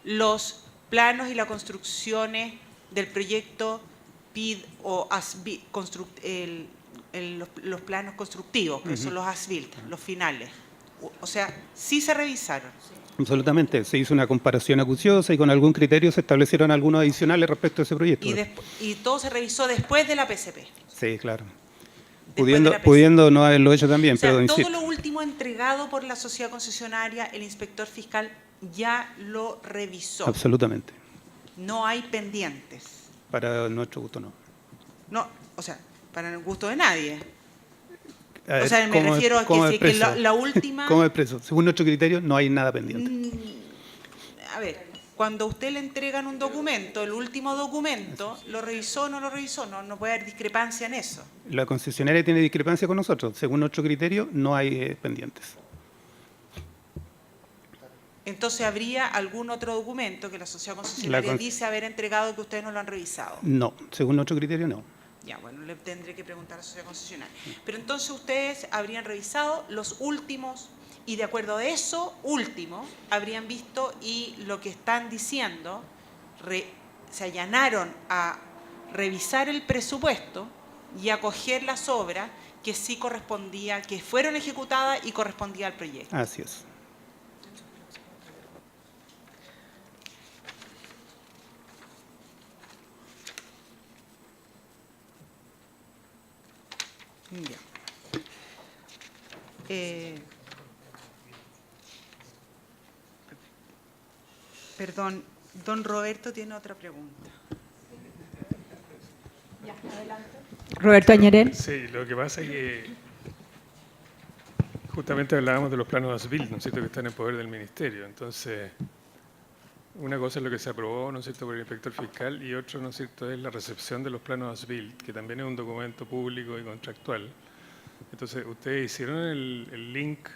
los planos y las construcciones del proyecto PID o ASBIL, los planos constructivos, que son los ASBIL, los finales. O sea, sí se revisaron. Absolutamente. Se hizo una comparación acuciosa y con algún criterio se establecieron algunos adicionales respecto a ese proyecto. Y todo se revisó después de la PCP. Sí, claro. Pudiendo no haberlo hecho también, o sea, pero todo insisto. lo último entregado por la sociedad concesionaria, el inspector fiscal ya lo revisó. Absolutamente. No hay pendientes. Para nuestro gusto no. No, o sea, para el gusto de nadie. Ver, o sea, me refiero a que la última... ¿Cómo expreso? Según nuestro criterio, no hay nada pendiente. A ver, cuando a usted le entregan un documento, el último documento, ¿lo revisó o no lo revisó? No puede haber discrepancia en eso. La concesionaria tiene discrepancia con nosotros. Según nuestro criterio, no hay pendientes. Entonces, ¿habría algún otro documento que la sociedad concesionaria dice haber entregado que ustedes no lo han revisado? No, según nuestro criterio no. Ya, bueno, le tendré que preguntar a la sociedad concesionaria. Pero entonces ustedes habrían revisado los últimos y de acuerdo a eso último habrían visto y lo que están diciendo, se allanaron a revisar el presupuesto y a coger las obras que sí correspondía, que fueron ejecutadas y correspondía al proyecto. Así es. Ya. Perdón, don Roberto tiene otra pregunta. Roberto Añarel. Sí, lo que pasa es que justamente hablábamos de los planos ASBIL, ¿no es cierto?, que están en poder del Ministerio. Entonces, una cosa es lo que se aprobó, ¿no es cierto?, por el inspector fiscal y otro, ¿no es cierto?, es la recepción de los planos ASBIL, que también es un documento público y contractual. Entonces, ¿ustedes hicieron el link,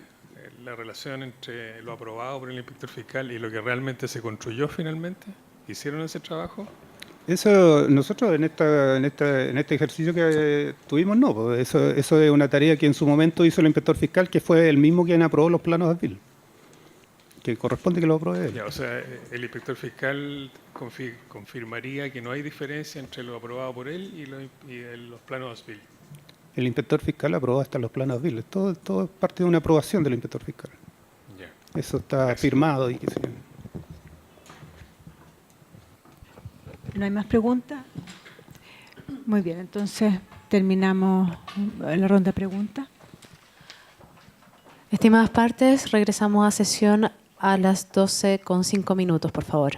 la relación entre lo aprobado por el inspector fiscal y lo que realmente se construyó finalmente? ¿Hicieron ese trabajo? Eso nosotros en este ejercicio que tuvimos no, pues eso es una tarea que en su momento hizo el inspector fiscal, que fue el mismo quien aprobó los planos ASBIL, que corresponde que lo apruebe él. Ya, o sea, el inspector fiscal confirmaría que no hay diferencia entre lo aprobado por él y los planos ASBIL. El inspector fiscal aprobó hasta los planos ASBIL. Todo es parte de una aprobación del inspector fiscal. Ya. Eso está firmado y que se... ¿No hay más preguntas? Muy bien, entonces terminamos la ronda de preguntas. Estimadas partes, regresamos a sesión a las 12:05, por favor.